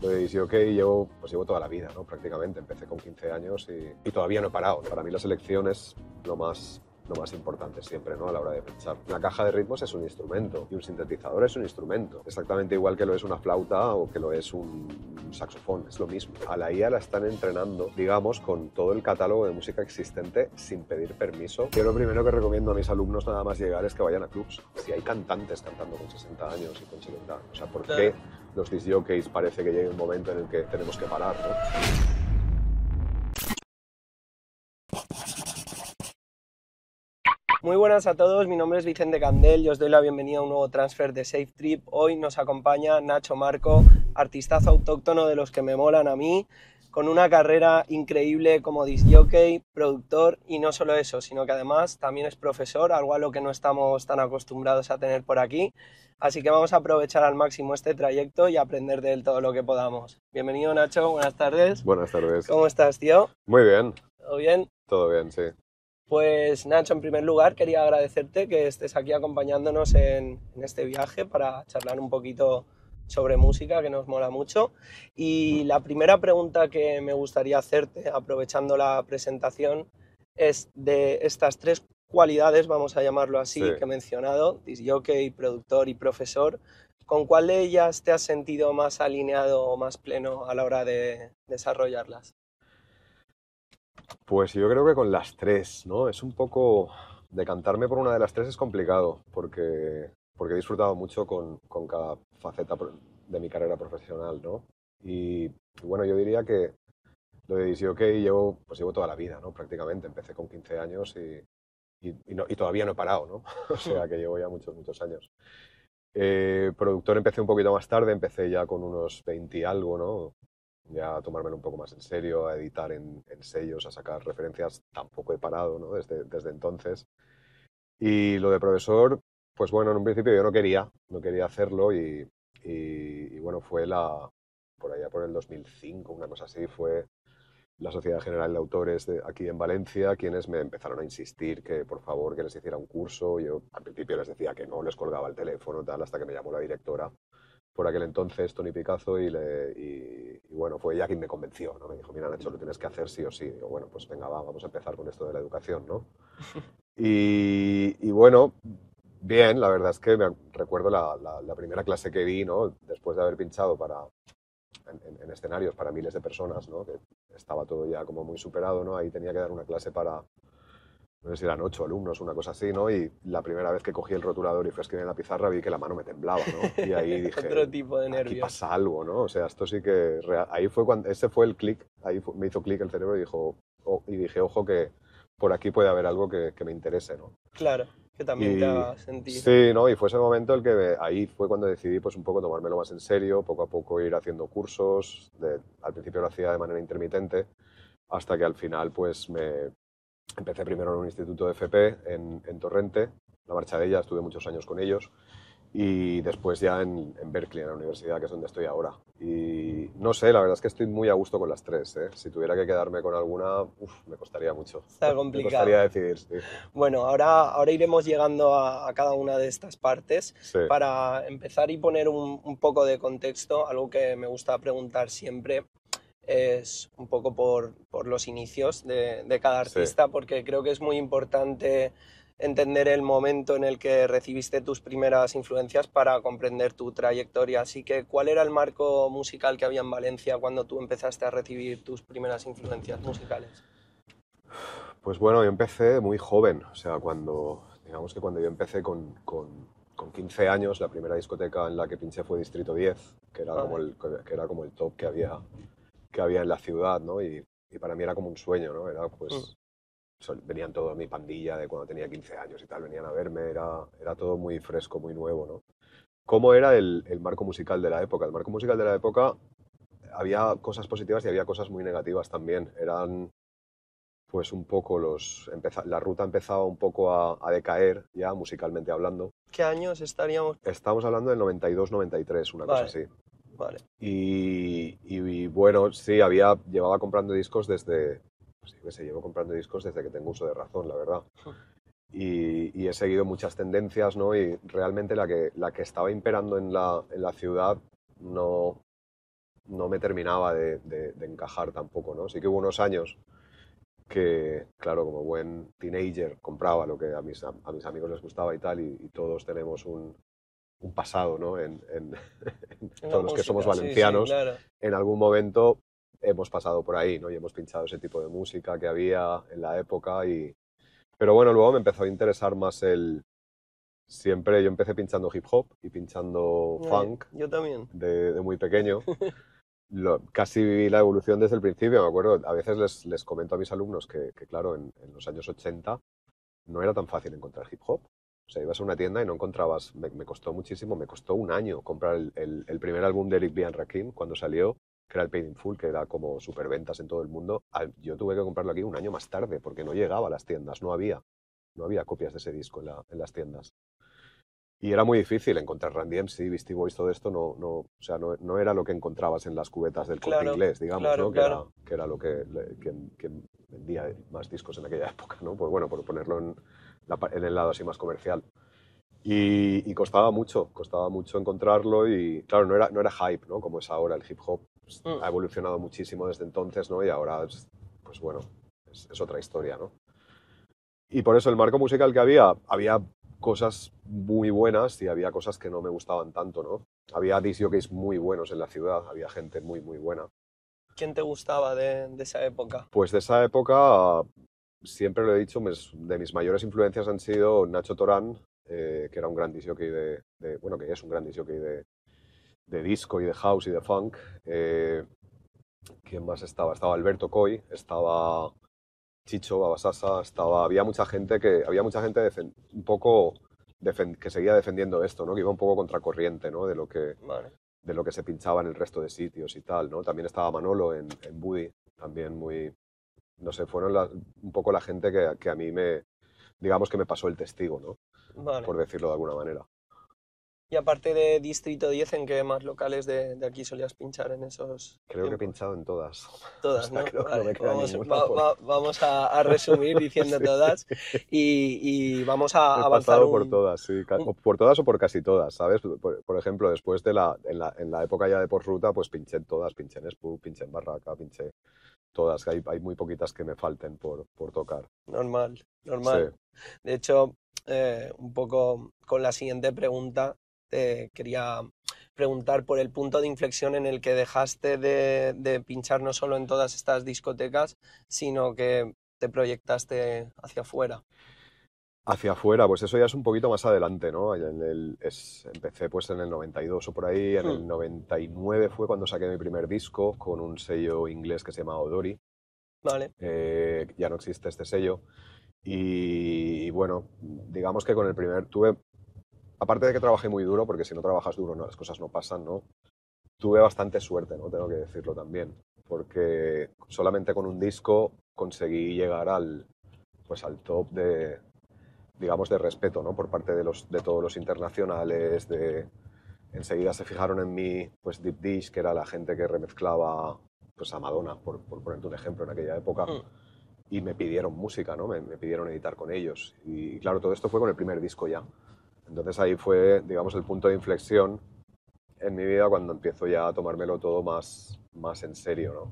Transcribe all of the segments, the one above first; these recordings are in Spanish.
Lo de disjockey llevo toda la vida, ¿no? Prácticamente. Empecé con 15 años y todavía no he parado. Para mí la selección es lo más importante siempre, ¿no? A la hora de pensar. La caja de ritmos es un instrumento y un sintetizador es un instrumento. Exactamente igual que lo es una flauta o que lo es un saxofón. Es lo mismo. A la IA la están entrenando, digamos, con todo el catálogo de música existente sin pedir permiso. Yo lo primero que recomiendo a mis alumnos nada más llegar es que vayan a clubs. Si hay cantantes cantando con 60 años y con 70 años, o sea, ¿por qué los disjockeys parece que llegue un momento en el que tenemos que parar, ¿no? Muy buenas a todos, mi nombre es Vicente Candel y os doy la bienvenida a un nuevo transfer de Safe Trip. Hoy nos acompaña Nacho Marco, artistazo autóctono de los que me molan a mí, con una carrera increíble como disc jockey, productor y no solo eso, sino que además también es profesor, algo a lo que no estamos tan acostumbrados a tener por aquí. Así que vamos a aprovechar al máximo este trayecto y aprender de él todo lo que podamos. Bienvenido Nacho, buenas tardes. Buenas tardes. ¿Cómo estás, tío? Muy bien. ¿Todo bien? Todo bien, sí. Pues Nacho, en primer lugar quería agradecerte que estés aquí acompañándonos en este viaje para charlar un poquito sobre música, que nos mola mucho. Y la primera pregunta que me gustaría hacerte, aprovechando la presentación, es de estas tres cualidades, vamos a llamarlo Sí. así, que he mencionado, disc jockey, productor y profesor. ¿Con cuál de ellas te has sentido más alineado o más pleno a la hora de desarrollarlas? Pues yo creo que con las tres, ¿no? Es un poco... Decantarme por una de las tres es complicado porque he disfrutado mucho con cada faceta de mi carrera profesional, ¿no? Y bueno, yo diría que lo de disjockey llevo toda la vida, ¿no? Prácticamente. Empecé con 15 años y todavía no he parado, ¿no? O sea que llevo ya muchos, muchos años. Productor empecé un poquito más tarde, empecé ya con unos 20 y algo, ¿no? Ya a tomármelo un poco más en serio, a editar en sellos, a sacar referencias, tampoco he parado, ¿no? Desde entonces. Y lo de profesor, pues bueno, en un principio yo no quería hacerlo y bueno, por allá por el 2005, una cosa así, fue la Sociedad General de Autores aquí en Valencia quienes me empezaron a insistir que por favor que les hiciera un curso. Yo al principio les decía que no, les colgaba el teléfono, tal, hasta que me llamó la directora por aquel entonces, Tony Picazo, y bueno, fue ella quien me convenció, ¿no? Me dijo, mira, Nacho, lo tienes que hacer sí o sí. Digo, bueno, pues venga, vamos a empezar con esto de la educación, ¿no? Y bueno, bien, la verdad es que recuerdo la primera clase que di, ¿no? Después de haber pinchado en escenarios para miles de personas, ¿no? Que estaba todo ya como muy superado, ¿no? Ahí tenía que dar una clase para, no sé si eran 8 alumnos, una cosa así, ¿no? Y la primera vez que cogí el rotulador y fui a escribir en la pizarra vi que la mano me temblaba, ¿no? Y ahí Otro dije, tipo de aquí nervios. pasa algo, ¿no? O sea, esto sí que... Ahí fue cuando... Ese fue el clic, me hizo clic el cerebro y, y dije, ojo, que por aquí puede haber algo que me interese, ¿no? Claro, que también te Y haga sentir. sí, ¿no? Y fue ese momento ahí fue cuando decidí pues un poco tomármelo más en serio, poco a poco ir haciendo cursos. Al principio lo hacía de manera intermitente, hasta que al final pues me empecé primero en un instituto de FP en Torrente, la Marcha de ella, estuve muchos años con ellos, y después ya en Berkeley, en la universidad, que es donde estoy ahora. Y no sé, la verdad es que estoy muy a gusto con las tres, ¿eh? Si tuviera que quedarme con alguna, me costaría mucho. Está Me complicado. costaría decidir, sí. Bueno, ahora iremos llegando a cada una de estas partes. Sí, Para empezar y poner un poco de contexto, algo que me gusta preguntar siempre es un poco por los inicios de cada sí. artista, porque creo que es muy importante entender el momento en el que recibiste tus primeras influencias para comprender tu trayectoria. Así que, ¿cuál era el marco musical que había en Valencia cuando tú empezaste a recibir tus primeras influencias musicales? Pues bueno, yo empecé muy joven, o sea, digamos que cuando yo empecé con 15 años, la primera discoteca en la que pinché fue Distrito 10, Vale. que era como el top que había en la ciudad, ¿no? Y para mí era como un sueño, ¿no? Era Mm. pues, venían toda mi pandilla de cuando tenía 15 años y tal, venían a verme, era todo muy fresco, muy nuevo, ¿no? ¿Cómo era el marco musical de la época? El marco musical de la época había cosas positivas y había cosas muy negativas también. Eran pues un poco la ruta empezaba un poco a decaer ya musicalmente hablando. ¿Qué años estaríamos? Estamos hablando del 92-93, una cosa Vale, así. vale. Y bueno, sí, llevaba comprando discos pues, yo qué sé, llevo comprando discos desde que tengo uso de razón, la verdad. Y he seguido muchas tendencias, ¿no? Y realmente la que estaba imperando en la ciudad no, no me terminaba de encajar tampoco, ¿no? Sí que hubo unos años que, claro, como buen teenager, compraba lo que a mis amigos les gustaba y tal, y todos tenemos un pasado, ¿no? En la todos los que somos música, sí, sí, valencianos, claro. en algún momento hemos pasado por ahí, ¿no? Y hemos pinchado ese tipo de música que había en la época. Pero bueno, luego me empezó a interesar más Siempre yo empecé pinchando hip hop y pinchando funk Yo también. de muy pequeño. Casi viví la evolución desde el principio, me acuerdo. A veces les comento a mis alumnos que claro, en los años 80 no era tan fácil encontrar hip hop. O sea, ibas a una tienda y no encontrabas. Me costó muchísimo, me costó un año comprar el primer álbum de Eric B. and Rakim cuando salió, que era el Paid in Full, que era como superventas en todo el mundo. Yo tuve que comprarlo aquí un año más tarde porque no llegaba a las tiendas, no había copias de ese disco en las tiendas. Y era muy difícil encontrar Run DMC, Beastie Boys, todo esto o sea, no era lo que encontrabas en las cubetas del Corte Claro, Inglés, digamos, claro, ¿no? claro. Que era lo que quien vendía más discos en aquella época, ¿no? Pues bueno, por ponerlo en el lado así más comercial. Y costaba mucho encontrarlo y claro, no era hype, ¿no? Como es ahora el hip hop. Pues, Mm. ha evolucionado muchísimo desde entonces, ¿no? Y ahora, pues bueno, es otra historia, ¿no? Y por eso el marco musical que había cosas muy buenas y había cosas que no me gustaban tanto, ¿no? Había disc jockeys muy buenos en la ciudad, había gente muy, muy buena. ¿Quién te gustaba de esa época? Pues de esa época, siempre lo he dicho, de mis mayores influencias han sido Nacho Torán, que era un gran disc jockey bueno, que es un gran disc jockey de disco y de house y de funk. ¿Quién más estaba? Estaba Alberto Coy, estaba Chicho Babasasa, había mucha gente un poco que seguía defendiendo esto, ¿no? Que iba un poco contracorriente, ¿no? Vale. De lo que se pinchaba en el resto de sitios y tal, ¿no? También estaba Manolo en Buddy, también muy, no sé, fueron un poco la gente que a mí digamos que me pasó el testigo, ¿no? Vale. Por decirlo de alguna manera. Y aparte de Distrito 10, ¿en qué más locales de aquí solías pinchar en esos Creo que he tiempos? pinchado en todas. O Todas, sea, ¿no? creo que no Vale, me queda ninguna vamos a resumir diciendo Sí. todas y vamos a He avanzar pasado por todas, sí, o por todas o por casi todas, ¿sabes? Por ejemplo, después en la época ya de por ruta, pues pinché en todas, pinché en Spook, pinché en Barraca, pinché todas, que hay muy poquitas que me falten por tocar. normal, Sí, normal. De hecho, un poco con la siguiente pregunta, te quería preguntar por el punto de inflexión en el que dejaste de pinchar no solo en todas estas discotecas, sino que te proyectaste hacia afuera. hacia afuera, pues eso ya es un poquito más adelante, ¿no? Empecé pues en el 92 o por ahí, en Hmm. el 99 fue cuando saqué mi primer disco con un sello inglés que se llama Odori. Vale, Ya no existe este sello. Y bueno, digamos que con el primer tuve, aparte de que trabajé muy duro, porque si no trabajas duro las cosas no pasan, ¿no? Tuve bastante suerte, ¿no? Tengo que decirlo también, porque solamente con un disco conseguí llegar pues al top digamos, de respeto, ¿no? Por parte de todos los internacionales, enseguida se fijaron en mí, pues Deep Dish, que era la gente que remezclaba pues a Madonna, por ponerte un ejemplo en aquella época, hmm, y me pidieron música, ¿no? Me pidieron editar con ellos. Y claro, todo esto fue con el primer disco ya. Entonces ahí fue, digamos, el punto de inflexión en mi vida cuando empiezo ya a tomármelo todo más en serio, ¿no?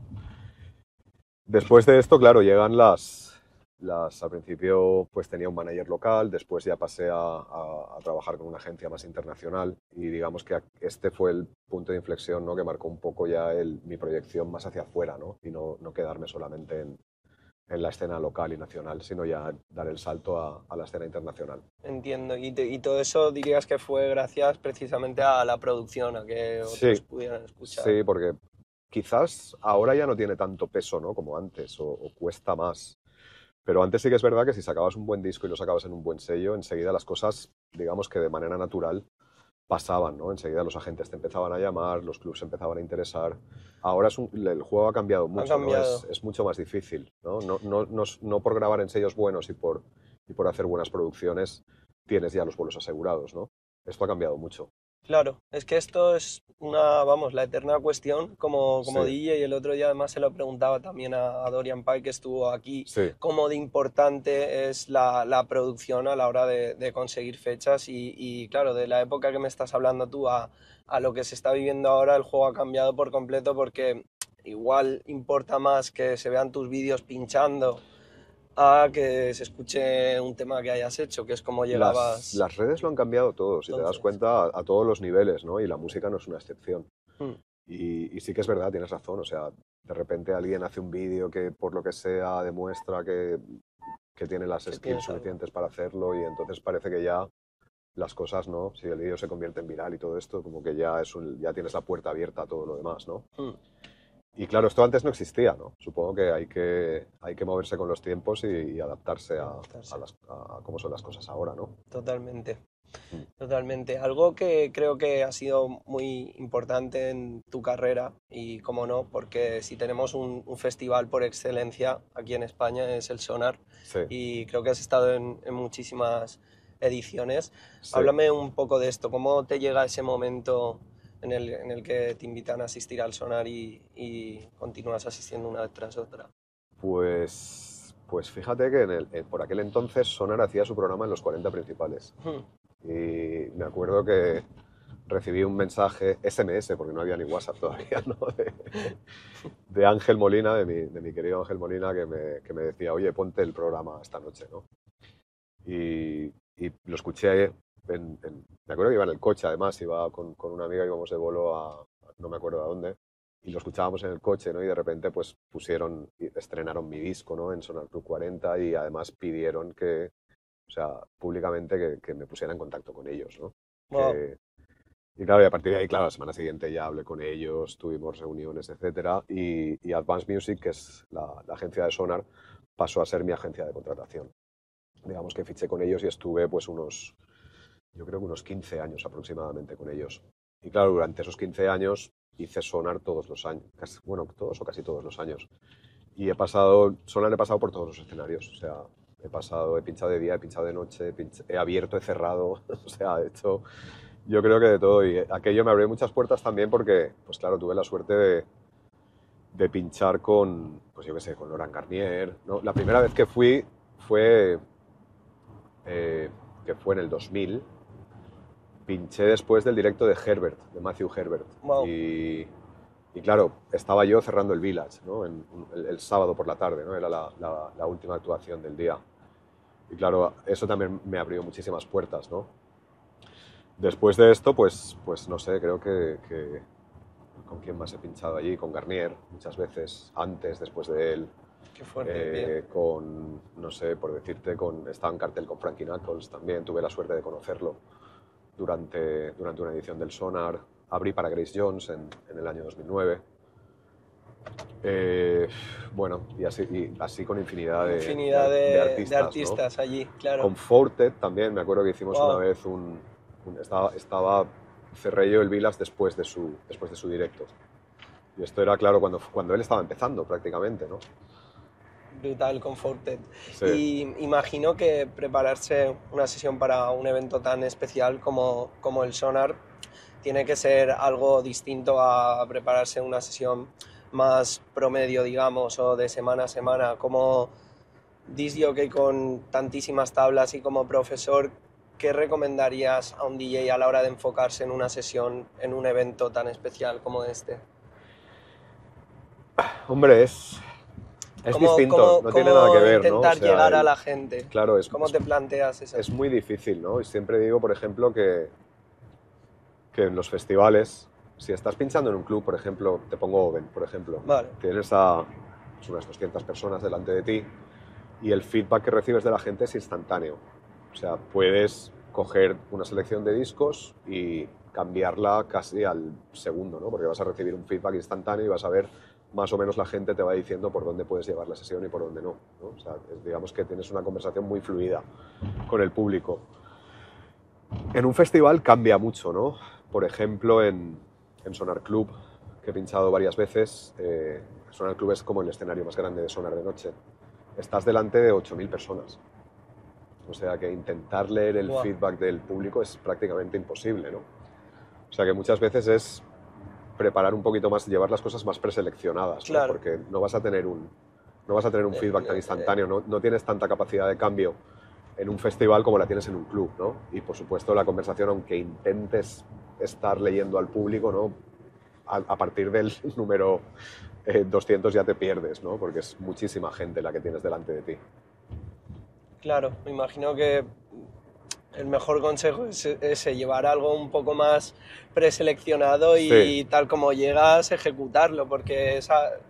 Después de esto, claro, llegan al principio pues tenía un manager local, después ya pasé a trabajar con una agencia más internacional y digamos que este fue el punto de inflexión, ¿no? Que marcó un poco ya mi proyección más hacia afuera, ¿no? Y no quedarme solamente en la escena local y nacional, sino ya dar el salto a la escena internacional. entiendo. Y todo eso dirías que fue gracias precisamente a la producción, a que otros Sí, pudieran escuchar. sí, porque quizás ahora ya no tiene tanto peso, ¿no? Como antes, o cuesta más. Pero antes sí que es verdad que si sacabas un buen disco y lo sacabas en un buen sello, enseguida las cosas, digamos que de manera natural, pasaban, ¿no? Enseguida los agentes te empezaban a llamar, los clubs se empezaban a interesar. Ahora el juego ha cambiado Ha mucho, ¿no? cambiado. Es mucho más difícil, ¿no? No por grabar en sellos buenos y por hacer buenas producciones tienes ya los vuelos asegurados, ¿no? Esto ha cambiado mucho. Claro, es que esto es vamos, la eterna cuestión como Sí, DJ. El otro día además se lo preguntaba también a Dorian Pike, que estuvo aquí, sí, cómo de importante es la producción a la hora de conseguir fechas y, claro, de la época que me estás hablando tú a lo que se está viviendo ahora, el juego ha cambiado por completo porque igual importa más que se vean tus vídeos pinchando a que se escuche un tema que hayas hecho, que es como llegabas las redes lo han cambiado todo, si te das entonces. cuenta, a todos los niveles, ¿no? Y la música no es una excepción. Mm, Y sí que es verdad, tienes razón, o sea, de repente alguien hace un vídeo que por lo que sea demuestra que tiene las que skills tienes algo. suficientes para hacerlo y entonces parece que ya las cosas, ¿no? Si el vídeo se convierte en viral y todo esto, como que ya, ya tienes la puerta abierta a todo lo demás, ¿no? Mm, Y claro, esto antes no existía, ¿no? Supongo que hay que moverse con los tiempos y adaptarse adaptarse. a cómo son las cosas ahora, ¿no? Totalmente, Mm. totalmente. Algo que creo que ha sido muy importante en tu carrera, y cómo no, porque si tenemos un festival por excelencia aquí en España es el Sonar, Sí, y creo que has estado en muchísimas ediciones. sí. Háblame un poco de esto, ¿cómo te llega ese momento en el que te invitan a asistir al Sonar y continúas asistiendo una vez tras otra? Pues fíjate que por aquel entonces Sonar hacía su programa en los 40 principales. Mm, Y me acuerdo que recibí un mensaje SMS, porque no había ni WhatsApp todavía, ¿no? De Ángel Molina, de mi querido Ángel Molina, que me decía, oye, ponte el programa esta noche, ¿no? Y lo escuché, me acuerdo que iba en el coche, además, iba con una amiga, íbamos de bolo no me acuerdo a dónde, y lo escuchábamos en el coche, ¿no? Y de repente, pues estrenaron mi disco, ¿no? En Sonar Club 40 y además pidieron o sea, públicamente que me pusiera en contacto con ellos, ¿no? wow, Que, y claro, y a partir de ahí, claro, la semana siguiente ya hablé con ellos, tuvimos reuniones, etcétera, y Advanced Music, que es la agencia de Sonar, pasó a ser mi agencia de contratación. Digamos que fiché con ellos y estuve pues yo creo que unos 15 años aproximadamente con ellos. Y claro, durante esos 15 años hice Sonar todos los años, bueno, todos o casi todos los años. Y Sonar he pasado por todos los escenarios, o sea, he pinchado de día, he pinchado de noche, he abierto, he cerrado, o sea, he hecho, yo creo que de todo. Y aquello me abrió muchas puertas también porque, pues claro, tuve la suerte de pinchar pues yo qué sé, con Laurent Garnier, ¿no? La primera vez que fue, eh, que fue en el 2000, pinché después del directo de Herbert, de Matthew Herbert. wow. Y claro, estaba yo cerrando el Village, ¿no? El sábado por la tarde, ¿no? Era la última actuación del día. Y claro, eso también me abrió muchísimas puertas, ¿no? Después de esto, pues no sé, creo que con quién más he pinchado allí, con Garnier muchas veces, antes, después de él, Qué fuerte, tío. no sé, por decirte, estaba en cartel con Frankie Knuckles también, tuve la suerte de conocerlo durante una edición del Sonar, abrí para Grace Jones en el año 2009. Eh, bueno, y así con infinidad Infinidad de de artistas, ¿no? artistas allí, claro. Con Fortet también, me acuerdo que hicimos una Wow, vez estaba cerré yo el Vilas después de su directo. Y esto era, claro, cuando él estaba empezando prácticamente, ¿no? brutal, Comforted. Sí. Y imagino que prepararse una sesión para un evento tan especial como el Sonar tiene que ser algo distinto a prepararse una sesión más promedio, digamos, o de semana a semana. Como disc jockey con tantísimas tablas y como profesor, ¿qué recomendarías a un DJ a la hora de enfocarse en una sesión, en un evento tan especial como este? Hombre, es ¿Cómo, distinto, cómo, no tiene nada que cómo ver, ¿no? O intentar sea, llegar a la gente? claro, ¿Cómo te planteas esa? es muy difícil, ¿no? Y siempre digo, por ejemplo, que en los festivales, si estás pinchando en un club, por ejemplo, te pongo Oven, por ejemplo, Vale, tienes a pues, unas 200 personas delante de ti y el feedback que recibes de la gente es instantáneo. O sea, puedes coger una selección de discos y cambiarla casi al segundo, ¿no? Porque vas a recibir un feedback instantáneo y vas a ver más o menos la gente te va diciendo por dónde puedes llevar la sesión y por dónde no, ¿no? O sea, digamos que tienes una conversación muy fluida con el público. En un festival cambia mucho, ¿no? Por ejemplo, en Sonar Club, que he pinchado varias veces, Sonar Club es como el escenario más grande de Sonar de noche. Estás delante de 8.000 personas. O sea que intentar leer el buah, feedback del público es prácticamente imposible, ¿no? O sea que muchas veces es preparar un poquito más, llevar las cosas más preseleccionadas, ¿no? Claro. Porque no vas a tener un feedback tan instantáneo, no tienes tanta capacidad de cambio en un festival como la tienes en un club, ¿no? Y por supuesto la conversación, aunque intentes estar leyendo al público, ¿no? A partir del número 200 ya te pierdes, ¿no? Porque es muchísima gente la que tienes delante de ti. Claro, me imagino que el mejor consejo es ese, llevar algo un poco más preseleccionado y Sí, tal como llegas, ejecutarlo, porque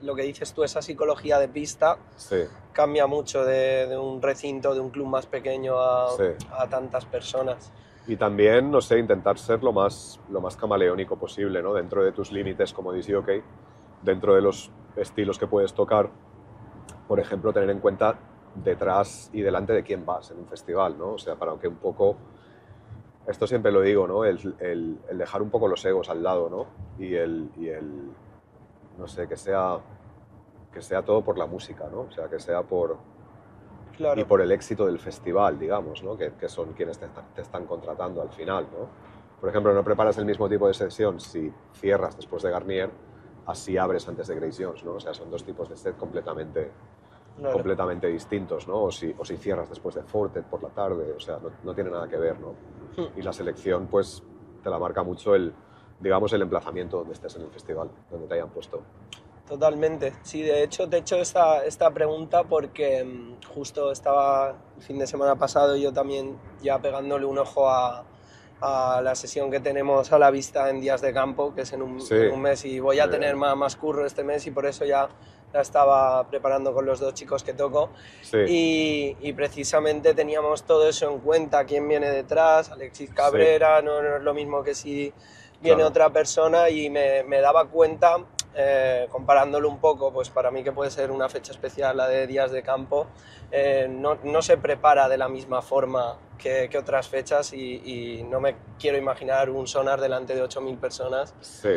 lo que dices tú, esa psicología de pista sí, cambia mucho de un recinto, de un club más pequeño sí. a tantas personas. Y también, no sé, intentar ser lo más camaleónico posible, ¿no? Dentro de tus límites como DJ, dentro de los estilos que puedes tocar, por ejemplo, tener en cuenta detrás y delante de quién vas en un festival, ¿no? O sea, para que un poco, esto siempre lo digo, ¿no? El dejar un poco los egos al lado, ¿no? No sé, que sea todo por la música, ¿no? O sea, que sea y Claro, por el éxito del festival, digamos, ¿no? Que son quienes te están contratando al final, ¿no? Por ejemplo, no preparas el mismo tipo de sesión si cierras después de Garnier, así abres antes de Grace Jones, ¿no? O sea, son dos tipos de set claro. completamente distintos, ¿no? O si cierras después de Fortet por la tarde, o sea, no tiene nada que ver, ¿no? Y la selección, pues, te la marca mucho digamos, el emplazamiento donde estés en el festival, donde te hayan puesto. Totalmente. Sí, de hecho, te he hecho esta pregunta porque justo estaba el fin de semana pasado yo también ya pegándole un ojo a la sesión que tenemos a la vista en Días de Campo, que es en Sí, un mes, y voy a muy tener bien. más curro este mes y por eso ya la estaba preparando con los dos chicos que toco. Sí, Y precisamente teníamos todo eso en cuenta, quién viene detrás, Alexis sí, Cabrera, no es lo mismo que si viene claro. otra persona y me daba cuenta, comparándolo un poco, pues para mí que puede ser una fecha especial la de Días de Campo, no se prepara de la misma forma que otras fechas y no me quiero imaginar un sonar delante de 8.000 personas, Sí.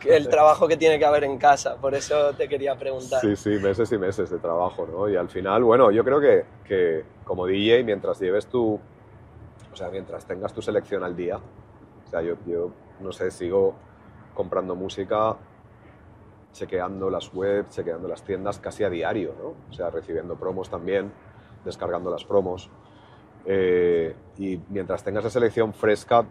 el trabajo que tiene que haber en casa, por eso te quería preguntar. Sí, sí, meses y meses de trabajo, ¿no? Y al final, bueno, yo creo que como DJ, mientras o sea, mientras tengas tu selección al día, o sea, yo no sé, sigo comprando música, chequeando las webs, chequeando las tiendas casi a diario, ¿no? O sea, recibiendo promos también, descargando las promos. Y mientras tengas la selección fresca,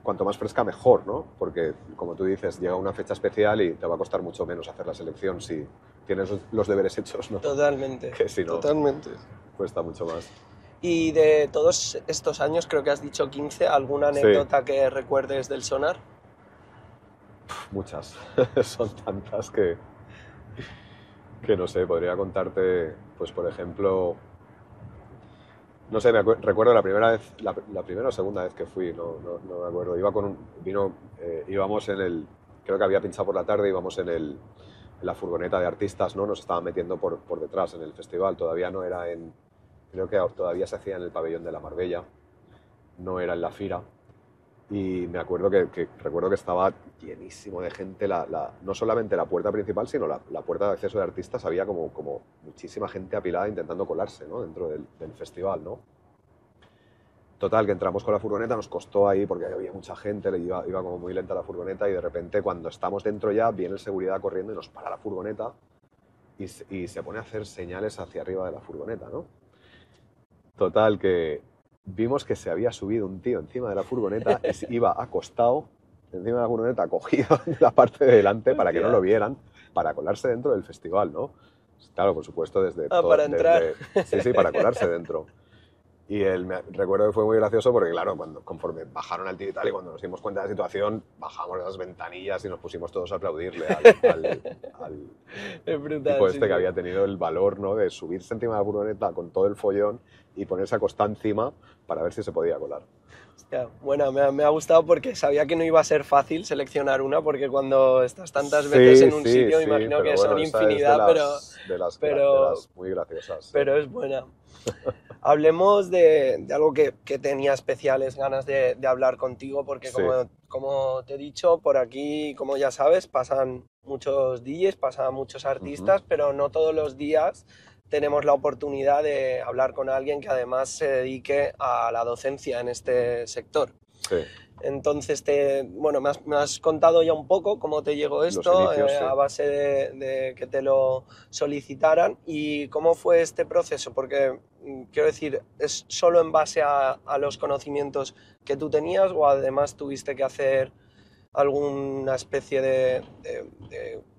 cuanto más fresca mejor, ¿no? Porque, como tú dices, llega una fecha especial y te va a costar mucho menos hacer la selección si tienes los deberes hechos, ¿no? Totalmente, Que si no, totalmente. cuesta mucho más. Y de todos estos años, creo que has dicho 15, ¿alguna Sí, anécdota que recuerdes del sonar? muchas. Son tantas que no sé, podría contarte, pues por ejemplo, no sé, recuerdo la primera vez, la primera o segunda vez que fui, no me acuerdo. Íbamos creo que había pinchado por la tarde, íbamos en la furgoneta de artistas, ¿no? Nos estaban metiendo por detrás en el festival. Todavía no era creo que todavía se hacía en el pabellón de la Marbella, no era en la Fira. Y me acuerdo recuerdo que estaba llenísimo de gente, no solamente la puerta principal, sino la puerta de acceso de artistas, había como muchísima gente apilada intentando colarse, ¿no? Dentro del festival, ¿no? Total, que entramos con la furgoneta, nos costó ahí porque había mucha gente, iba como muy lenta la furgoneta y de repente cuando estamos dentro ya viene el seguridad corriendo y nos para la furgoneta y se pone a hacer señales hacia arriba de la furgoneta, ¿no? Total, que vimos que se había subido un tío encima de la furgoneta y iba acostado encima de la furgoneta, cogido en la parte de delante para que no Hostia. lo vieran, para colarse dentro del festival, ¿no? Claro, por supuesto, Ah, para entrar. sí, sí, para colarse dentro. Recuerdo que fue muy gracioso porque, claro, conforme bajaron al tío y tal, y cuando nos dimos cuenta de la situación, bajamos las ventanillas y nos pusimos todos a aplaudirle al Es brutal, tipo sí, este que sí. había tenido el valor, ¿no? De subirse encima de la furgoneta con todo el follón y ponerse acostado encima para ver si se podía colar. Hostia, bueno, me ha gustado porque sabía que no iba a ser fácil seleccionar una, porque cuando estás tantas veces Sí, en un sí, sitio, sí, imagino pero que son bueno, esa es infinidad, de pero, las muy graciosas, sí. pero es buena. Hablemos de algo que tenía especiales ganas de hablar contigo, porque Sí, como te he dicho, por aquí, como ya sabes, pasan muchos DJs, pasan muchos ujú, artistas, pero no todos los días tenemos la oportunidad de hablar con alguien que además se dedique a la docencia en este sector. sí, Entonces, bueno, me has contado ya un poco cómo te llegó Los esto, inicios, sí. a base de que te lo solicitaran. ¿Y cómo fue este proceso? Porque, quiero decir, ¿es solo en base a los conocimientos que tú tenías o además tuviste que hacer alguna especie de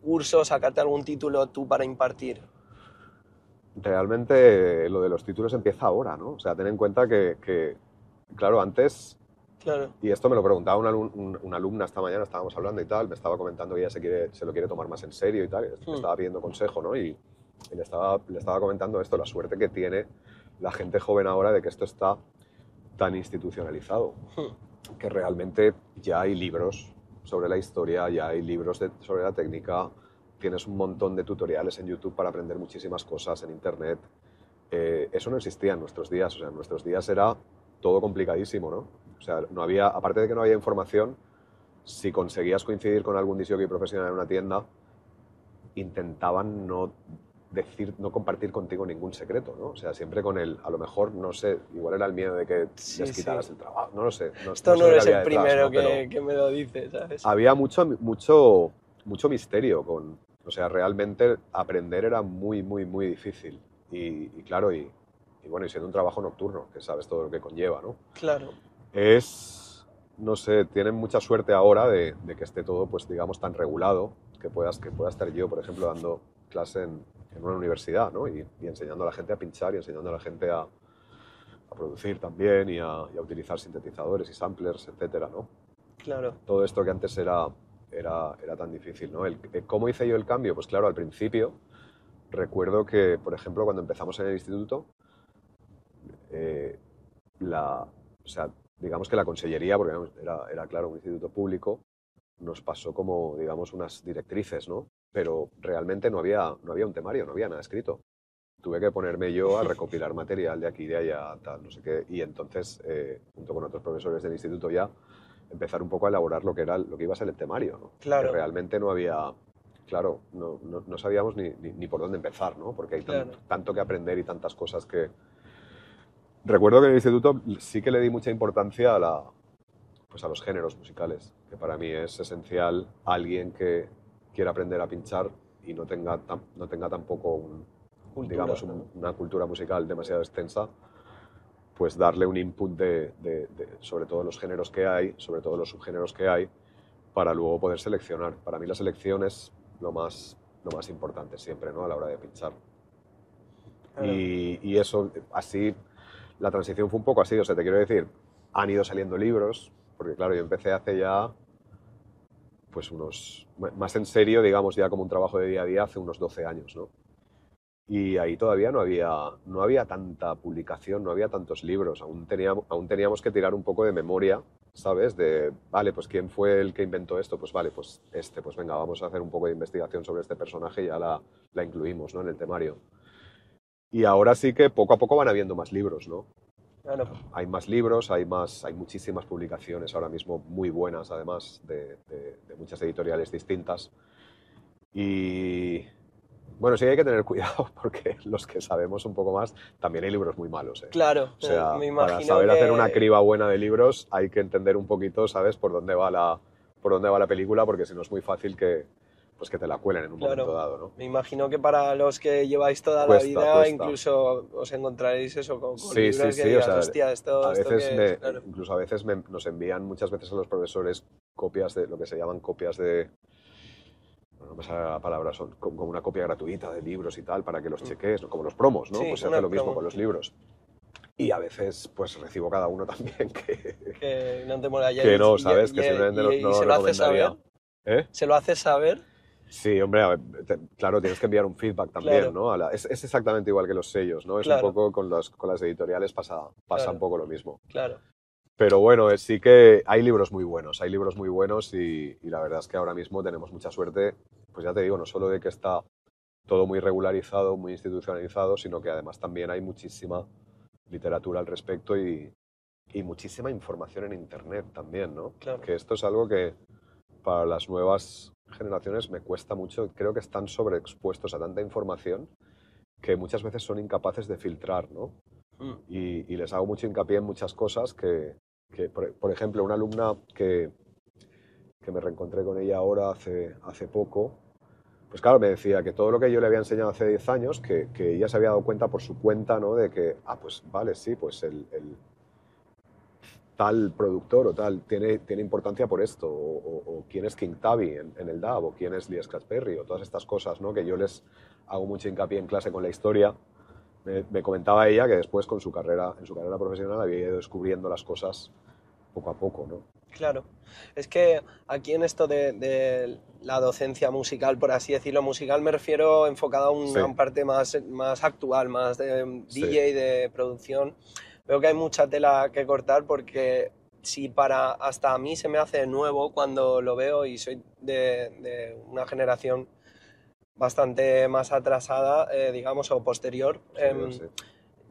curso, sacarte algún título tú para impartir? Realmente lo de los títulos empieza ahora, ¿no? O sea, ten en cuenta claro, antes, Claro. y esto me lo preguntaba una alumna esta mañana, estábamos hablando y tal, me estaba comentando que ella se lo quiere tomar más en serio y tal, y me Mm, estaba pidiendo consejo, ¿no? Y le estaba comentando esto, la suerte que tiene la gente joven ahora de que esto está tan institucionalizado, mm, que realmente ya hay libros sobre la historia, ya hay libros sobre la técnica, tienes un montón de tutoriales en YouTube para aprender muchísimas cosas en Internet. Eso no existía en nuestros días, o sea, en nuestros días era todo complicadísimo, ¿no? O sea, no había, aparte de que no había información, si conseguías coincidir con algún disc jockey profesional en una tienda, intentaban no compartir contigo ningún secreto, ¿no? O sea, siempre con el, a lo mejor, no sé, igual era el miedo de que les sí, sí. quitaras el trabajo, no lo sé, Esto no sé no lo que eres había el detrás, primero ¿no? Pero que me lo dice, ¿sabes? había mucho misterio o sea, realmente aprender era muy difícil. Y claro, y bueno, y siendo un trabajo nocturno, que sabes todo lo que conlleva, ¿no? Claro. No sé, tienen mucha suerte ahora de que esté todo, pues digamos, tan regulado, que pueda estar yo, por ejemplo, dando clase en una universidad, ¿no? Y enseñando a la gente a pinchar y enseñando a la gente a producir también y a utilizar sintetizadores y samplers, etcétera, ¿no? Claro. Todo esto que antes era tan difícil, ¿no? ¿Cómo hice yo el cambio? Pues claro, al principio recuerdo que, por ejemplo, cuando empezamos en el instituto, eh, o sea, digamos que la consellería, porque era claro un instituto público, nos pasó como, digamos, unas directrices, ¿no? Pero realmente no había un temario, no había nada escrito. Tuve que ponerme yo a recopilar material de aquí, de allá, tal, no sé qué, y entonces, junto con otros profesores del instituto ya, empezar un poco a elaborar lo que lo que iba a ser el temario, ¿no? Porque Claro. realmente no había, claro, no sabíamos ni por dónde empezar, ¿no? Porque hay Claro. tanto que aprender y tantas cosas que... Recuerdo que en el instituto sí que le di mucha importancia pues a los géneros musicales, que para mí es esencial alguien que quiera aprender a pinchar y no tenga tampoco Cultura, ¿no? una cultura musical demasiado extensa, pues darle un input sobre todo los géneros que hay, sobre todo los subgéneros que hay, para luego poder seleccionar. Para mí la selección es lo más importante siempre, ¿no? A la hora de pinchar. Claro. Y eso, así, la transición fue un poco así, o sea, te quiero decir, han ido saliendo libros, porque claro, yo empecé hace ya, pues más en serio, digamos, ya como un trabajo de día a día, hace unos 12 años, ¿no? Y ahí todavía no había tanta publicación, no había tantos libros, aún teníamos que tirar un poco de memoria, ¿sabes? Vale, pues ¿quién fue el que inventó esto? Pues vale, pues pues venga, vamos a hacer un poco de investigación sobre este personaje y ya la incluimos, ¿no? En el temario. Y ahora sí que poco a poco van habiendo más libros, ¿no? Claro. Hay más libros, hay muchísimas publicaciones ahora mismo muy buenas, además, de muchas editoriales distintas. Y bueno, sí hay que tener cuidado porque los que sabemos un poco más, también hay libros muy malos, ¿eh? Claro. O sea, Me para imagino saber hacer una que... criba buena de libros hay que entender un poquito, ¿sabes? Por dónde va la película, porque si no es muy fácil pues que te la cuelen en un momento Claro. dado, ¿no? Me imagino que para los que lleváis toda la Cuesta, vida, cuesta. incluso os encontraréis eso con Sí, sí, libros que sí, o digas, sea, hostia, a esto veces qué es, claro. incluso a veces nos envían muchas veces a los profesores copias de lo que se llaman copias de, no me sale la palabra, son como una copia gratuita de libros y tal para que los Mm. cheques, ¿no? Como los promos, ¿no? Sí, Pues se hace unas lo mismo con promos los libros. Y a veces pues recibo cada uno también que no te mola ya que no, ¿sabes? Que simplemente no y lo se lo haces recomendaría. saber. ¿Eh? ¿Se lo haces saber? Sí, hombre, a ver, claro, tienes que enviar un feedback también, Claro, ¿no? Es exactamente igual que los sellos, ¿no? Es un claro, poco con las editoriales pasa un claro, poco lo mismo. claro. Pero bueno, sí que hay libros muy buenos, hay libros muy buenos y la verdad es que ahora mismo tenemos mucha suerte, pues ya te digo, no solo de que está todo muy regularizado, muy institucionalizado, sino que además también hay muchísima literatura al respecto y muchísima información en Internet también, ¿no? Claro. Que esto es algo que para las nuevas generaciones me cuesta mucho, creo que están sobreexpuestos a tanta información que muchas veces son incapaces de filtrar, ¿no? Mm. Y les hago mucho hincapié en muchas cosas que por ejemplo, una alumna que me reencontré con ella ahora hace poco, pues claro, me decía que todo lo que yo le había enseñado hace 10 años, que ella se había dado cuenta por su cuenta, ¿no? De que, pues vale, sí, pues el tal productor o tal tiene importancia por esto, o quién es King Tabby en el DAB, o quién es Lee Scratch Perry, o todas estas cosas, ¿no? Que yo les hago mucho hincapié en clase con la historia. Me comentaba ella que después en su carrera profesional había ido descubriendo las cosas poco a poco, ¿no? Claro, es que aquí en esto de la docencia musical, por así decirlo, musical me refiero enfocado a Sí, una parte más actual, más de sí, DJ, de producción. Veo que hay mucha tela que cortar porque si para hasta a mí se me hace nuevo cuando lo veo y soy de una generación bastante más atrasada, digamos, o posterior, posterior, sí.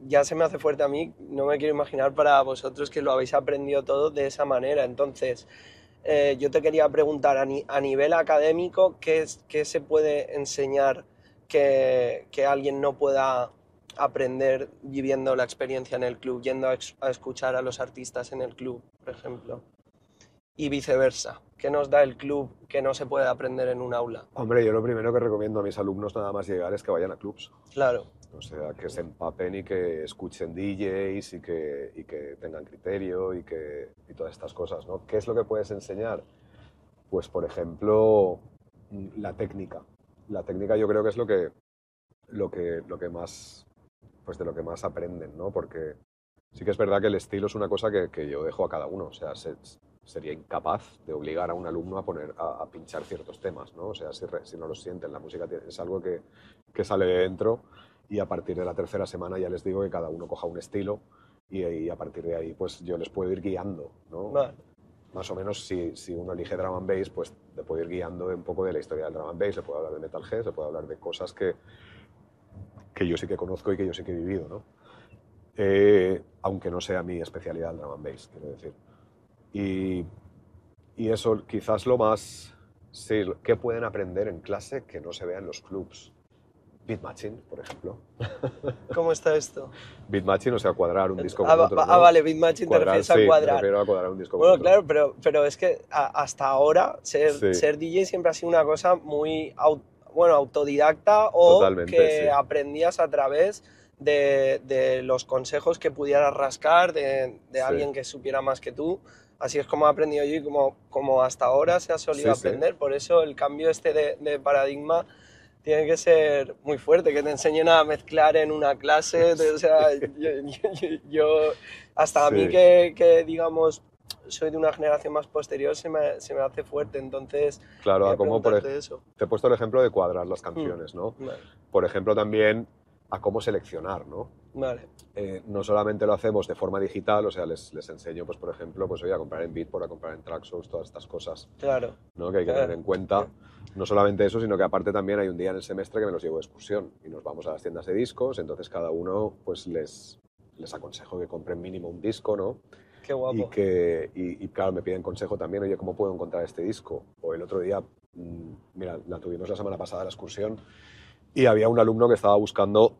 ya se me hace fuerte a mí, no me quiero imaginar para vosotros que lo habéis aprendido todo de esa manera. Entonces, yo te quería preguntar a nivel académico, ¿qué se puede enseñar que alguien no pueda aprender viviendo la experiencia en el club, yendo a escuchar a los artistas en el club, por ejemplo? Y viceversa, ¿qué nos da el club que no se puede aprender en un aula? Hombre, yo lo primero que recomiendo a mis alumnos nada más llegar es que vayan a clubs. Claro, O sea, que se empapen y que escuchen DJs y que tengan criterio y todas estas cosas, ¿no? ¿Qué es lo que puedes enseñar? Pues, por ejemplo, la técnica. La técnica yo creo que es lo que más, pues de lo que más aprenden, ¿no? Porque sí que es verdad que el estilo es una cosa que yo dejo a cada uno. O sea, sería incapaz de obligar a un alumno a pinchar ciertos temas, ¿no? O sea, si no lo sienten, la música es algo que sale de dentro y a partir de la tercera semana ya les digo que cada uno coja un estilo y a partir de ahí pues yo les puedo ir guiando, ¿no? vale, Más o menos si uno elige drum and bass, pues le puedo ir guiando un poco de la historia del drum and bass, le puedo hablar de metalhead, le puedo hablar de cosas que yo sí que conozco y que yo sí que he vivido, ¿no? Aunque no sea mi especialidad el drum and bass, quiero decir. Y, y eso quizás lo más, sí, que pueden aprender en clase que no se vea en los clubs. Beatmatching, por ejemplo. ¿cómo está esto? Beatmatching, o sea, cuadrar un disco con otro, ¿no? Vale, beatmatching te Cuadrar, refieres a sí, me cuadrar. refiero a cuadrar un disco con Bueno, otro. claro, pero es que hasta ahora Sí, ser DJ siempre ha sido una cosa muy bueno, autodidacta o totalmente, que sí. aprendías a través de los consejos que pudieras rascar de Sí, alguien que supiera más que tú. Así es como he aprendido yo y como hasta ahora se ha solido sí, sí. aprender. Por eso el cambio este de paradigma tiene que ser muy fuerte, que te enseñen a mezclar en una clase. O sea, hasta a mí Sí, digamos, soy de una generación más posterior, se me hace fuerte. Entonces, claro, quería preguntarte eso. te he puesto el ejemplo de cuadrar las Mm, canciones, ¿no? vale, Por ejemplo, también a cómo seleccionar, ¿no? vale, No solamente lo hacemos de forma digital, o sea, les enseño, pues por ejemplo, pues oye, a comprar en Beatport, a comprar en Traxsource, todas estas cosas, claro, ¿no? Que hay que tener claro. en cuenta. No solamente eso, sino que aparte también hay un día en el semestre que me los llevo de excursión y nos vamos a las tiendas de discos, entonces cada uno pues les aconsejo que compren mínimo un disco, ¿no? Qué Y guapo. claro, me piden consejo también, oye, ¿cómo puedo encontrar este disco? O el otro día, mira, la tuvimos la semana pasada, la excursión, y había un alumno que estaba buscando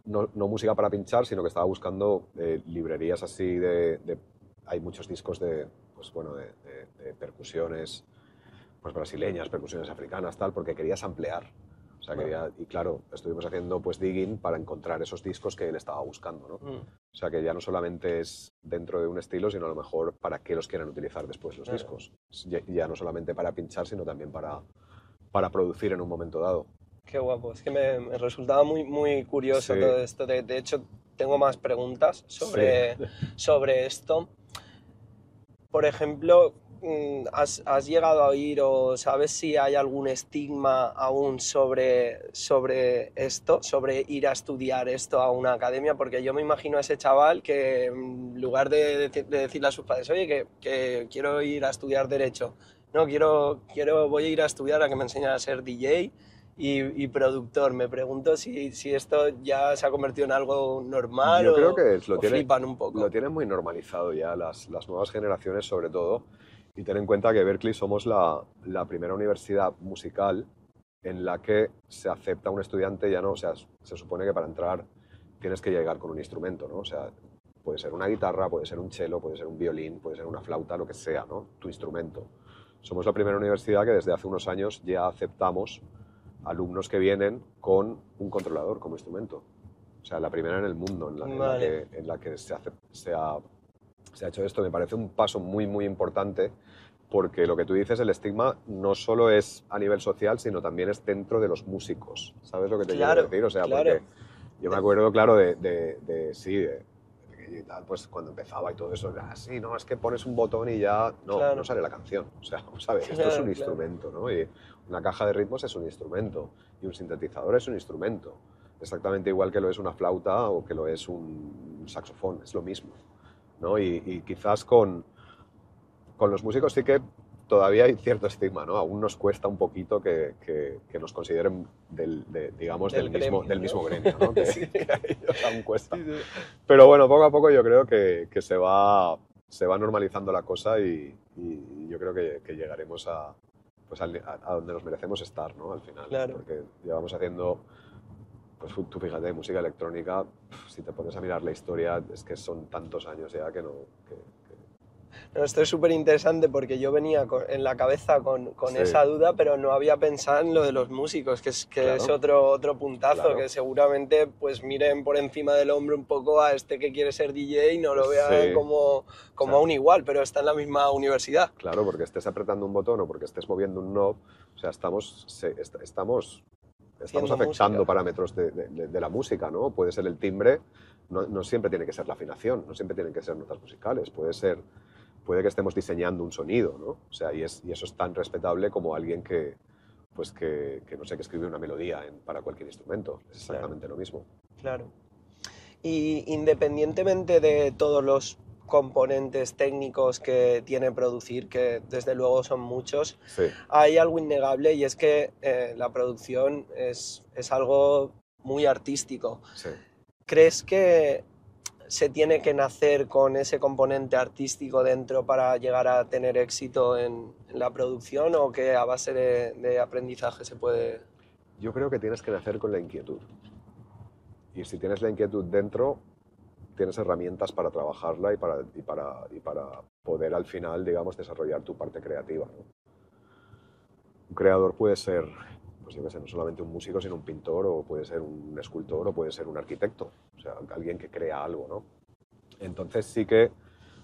no música para pinchar, sino que estaba buscando librerías así hay muchos discos pues bueno, de percusiones pues brasileñas, percusiones africanas, tal, porque quería samplear. O sea, Vale. y claro, estuvimos haciendo pues digging para encontrar esos discos que él estaba buscando, ¿no? Mm, O sea, que ya no solamente es dentro de un estilo, sino a lo mejor para qué los quieren utilizar después los claro. discos. Ya no solamente para pinchar, sino también para producir en un momento dado. Qué guapo. Es que me resultaba muy curioso Sí, todo esto. De hecho, tengo más preguntas sí. sobre esto. Por ejemplo, has llegado a oír o sabes si hay algún estigma aún sobre esto, sobre ir a estudiar esto a una academia? Porque yo me imagino a ese chaval que en lugar de decirle a sus padres, oye, que quiero ir a estudiar Derecho, no, voy a ir a estudiar a que me enseñen a ser DJ y productor. Me pregunto si esto ya se ha convertido en algo normal Yo creo que o flipan un lo poco. tienen muy normalizado ya las nuevas generaciones sobre todo. Y ten en cuenta que Berkeley somos la primera universidad musical en la que se acepta un estudiante ya no, o sea, se supone que para entrar tienes que llegar con un instrumento, ¿no? O sea, Puede ser una guitarra, puede ser un cello, puede ser un violín, puede ser una flauta, lo que sea, ¿no? Tu instrumento. Somos la primera universidad que desde hace unos años ya aceptamos alumnos que vienen con un controlador como instrumento. O sea, la primera en el mundo en la que se ha hecho esto. Me parece un paso muy, muy importante porque lo que tú dices, el estigma no solo es a nivel social, sino también es dentro de los músicos. ¿Sabes lo que te quiero decir? O sea, porque yo me acuerdo, claro, y tal, pues cuando empezaba y todo eso, sí, no, es que pones un botón y ya no sale la canción. O sea, vamos a ver, esto es un instrumento, ¿no? Y una caja de ritmos es un instrumento y un sintetizador es un instrumento. Exactamente igual que lo es una flauta o que lo es un saxofón, es lo mismo, ¿no? Y quizás con los músicos sí que todavía hay cierto estigma, ¿no? Aún nos cuesta un poquito que nos consideren del mismo gremio, ¿no? Sí. Que a ellos aún cuesta. Sí, sí. Pero bueno, poco a poco yo creo que se va normalizando la cosa y yo creo que llegaremos a donde nos merecemos estar, ¿no? Al final. Claro. Porque llevamos haciendo, pues tú fíjate, música electrónica, si te pones a mirar la historia, es que son tantos años ya que no... No, esto es súper interesante porque yo venía en la cabeza con Sí. esa duda, pero no había pensado en lo de los músicos, que Claro. es otro puntazo, Claro. que seguramente pues miren por encima del hombro un poco a este que quiere ser DJ y no lo vean Sí. como a un igual, pero está en la misma universidad. Claro, porque estés apretando un botón o porque estés moviendo un knob, o sea, estamos Haciendo afectando música. parámetros de la música, ¿no? Puede ser el timbre, no siempre tiene que ser la afinación, no siempre tienen que ser notas musicales, puede que estemos diseñando un sonido, ¿no? O sea, y eso es tan respetable como alguien que no sé, que escribe una melodía para cualquier instrumento. Es exactamente lo mismo. Claro. Y independientemente de todos los componentes técnicos que tiene producir, que desde luego son muchos, Sí, hay algo innegable y es que la producción es algo muy artístico. sí. ¿Crees que se tiene que nacer con ese componente artístico dentro para llegar a tener éxito en la producción o que a base de aprendizaje se puede...? Yo creo que tienes que nacer con la inquietud. Y si tienes la inquietud dentro, tienes herramientas para trabajarla y para poder al final, digamos, desarrollar tu parte creativa, ¿no? Un creador puede ser, pues yo qué sé, no solamente un músico, sino un pintor, o puede ser un escultor, o puede ser un arquitecto, o sea, alguien que crea algo, ¿no? Entonces sí que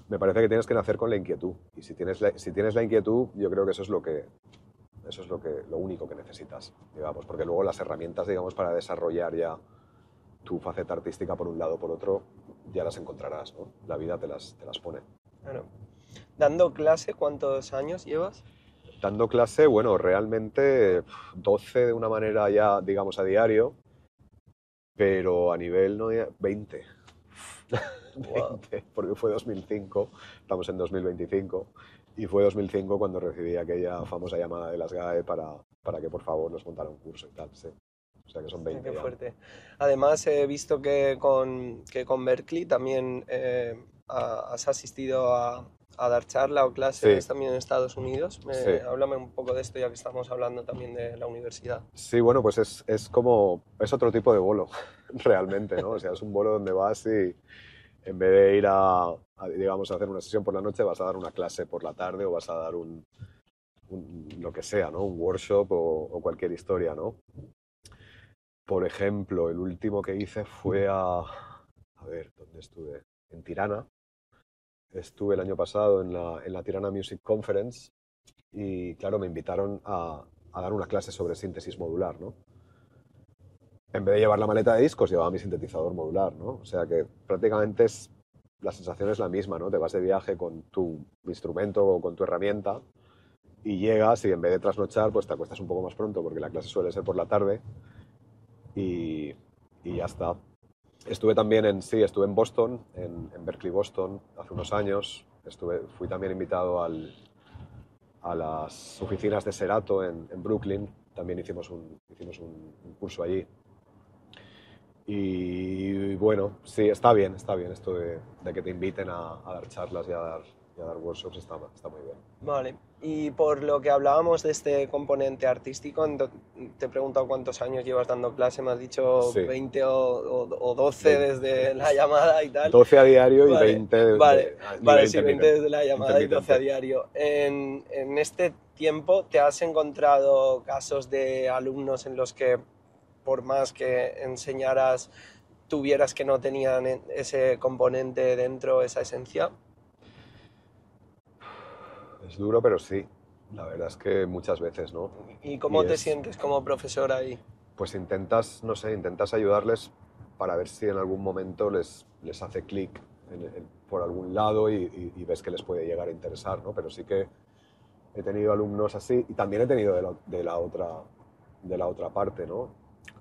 me parece que tienes que nacer con la inquietud. Y si tienes la inquietud, yo creo que eso es lo único que necesitas, digamos, porque luego las herramientas, digamos, para desarrollar ya tu faceta artística por un lado o por otro, ya las encontrarás, ¿no? La vida te las pone. Claro. Dando clase, ¿cuántos años llevas? Dando clase, bueno, realmente 12 de una manera ya, digamos, a diario, pero a nivel no 20. Wow. 20, porque fue 2005, estamos en 2025, y fue 2005 cuando recibí aquella famosa llamada de las GAE para que por favor nos montara un curso y tal, sí. O sea que son 20 Qué ya. fuerte. Además, he visto que con Berkeley también has asistido a dar charla o clases Sí, también en Estados Unidos. sí. Háblame un poco de esto ya que estamos hablando también de la universidad. Sí, bueno, pues es otro tipo de bolo, realmente, ¿no? O sea, es un bolo donde vas y en vez de ir digamos, a hacer una sesión por la noche, vas a dar una clase por la tarde o vas a dar lo que sea, ¿no? Un workshop o cualquier historia, ¿no? Por ejemplo, el último que hice fue a ver, ¿dónde estuve? En Tirana. Estuve el año pasado en la Tirana Music Conference y, claro, me invitaron a dar una clase sobre síntesis modular, ¿no? En vez de llevar la maleta de discos, llevaba mi sintetizador modular, ¿no? O sea que prácticamente la sensación es la misma, ¿no? Te vas de viaje con tu instrumento o con tu herramienta y llegas y en vez de trasnochar, pues te acuestas un poco más pronto porque la clase suele ser por la tarde y, y ya está. Estuve en Boston, en Berkeley, Boston, hace unos años. Fui también invitado a las oficinas de Serato en Brooklyn. También hicimos un curso allí. Y bueno, sí, está bien esto de que te inviten a dar charlas y a dar a dar workshops está muy bien. Vale, y por lo que hablábamos de este componente artístico, te he preguntado cuántos años llevas dando clase, me has dicho Sí, 20 o 12 20. desde la llamada y tal. 12 a diario y Vale, 20 vale, y vale, sí, 20 20 desde la llamada y 12 a intermitente. diario. En este tiempo, ¿te has encontrado casos de alumnos en los que, por más que enseñaras, tuvieras que no tenían ese componente dentro, esa esencia? Es duro, pero sí. La verdad es que muchas veces, ¿no? ¿Y Y cómo te es, sientes como profesor ahí? pues intentas, no sé, intentas ayudarles para ver si en algún momento les hace clic por algún lado y ves que les puede llegar a interesar, ¿no? Pero sí que he tenido alumnos así y también he tenido de la otra parte, ¿no?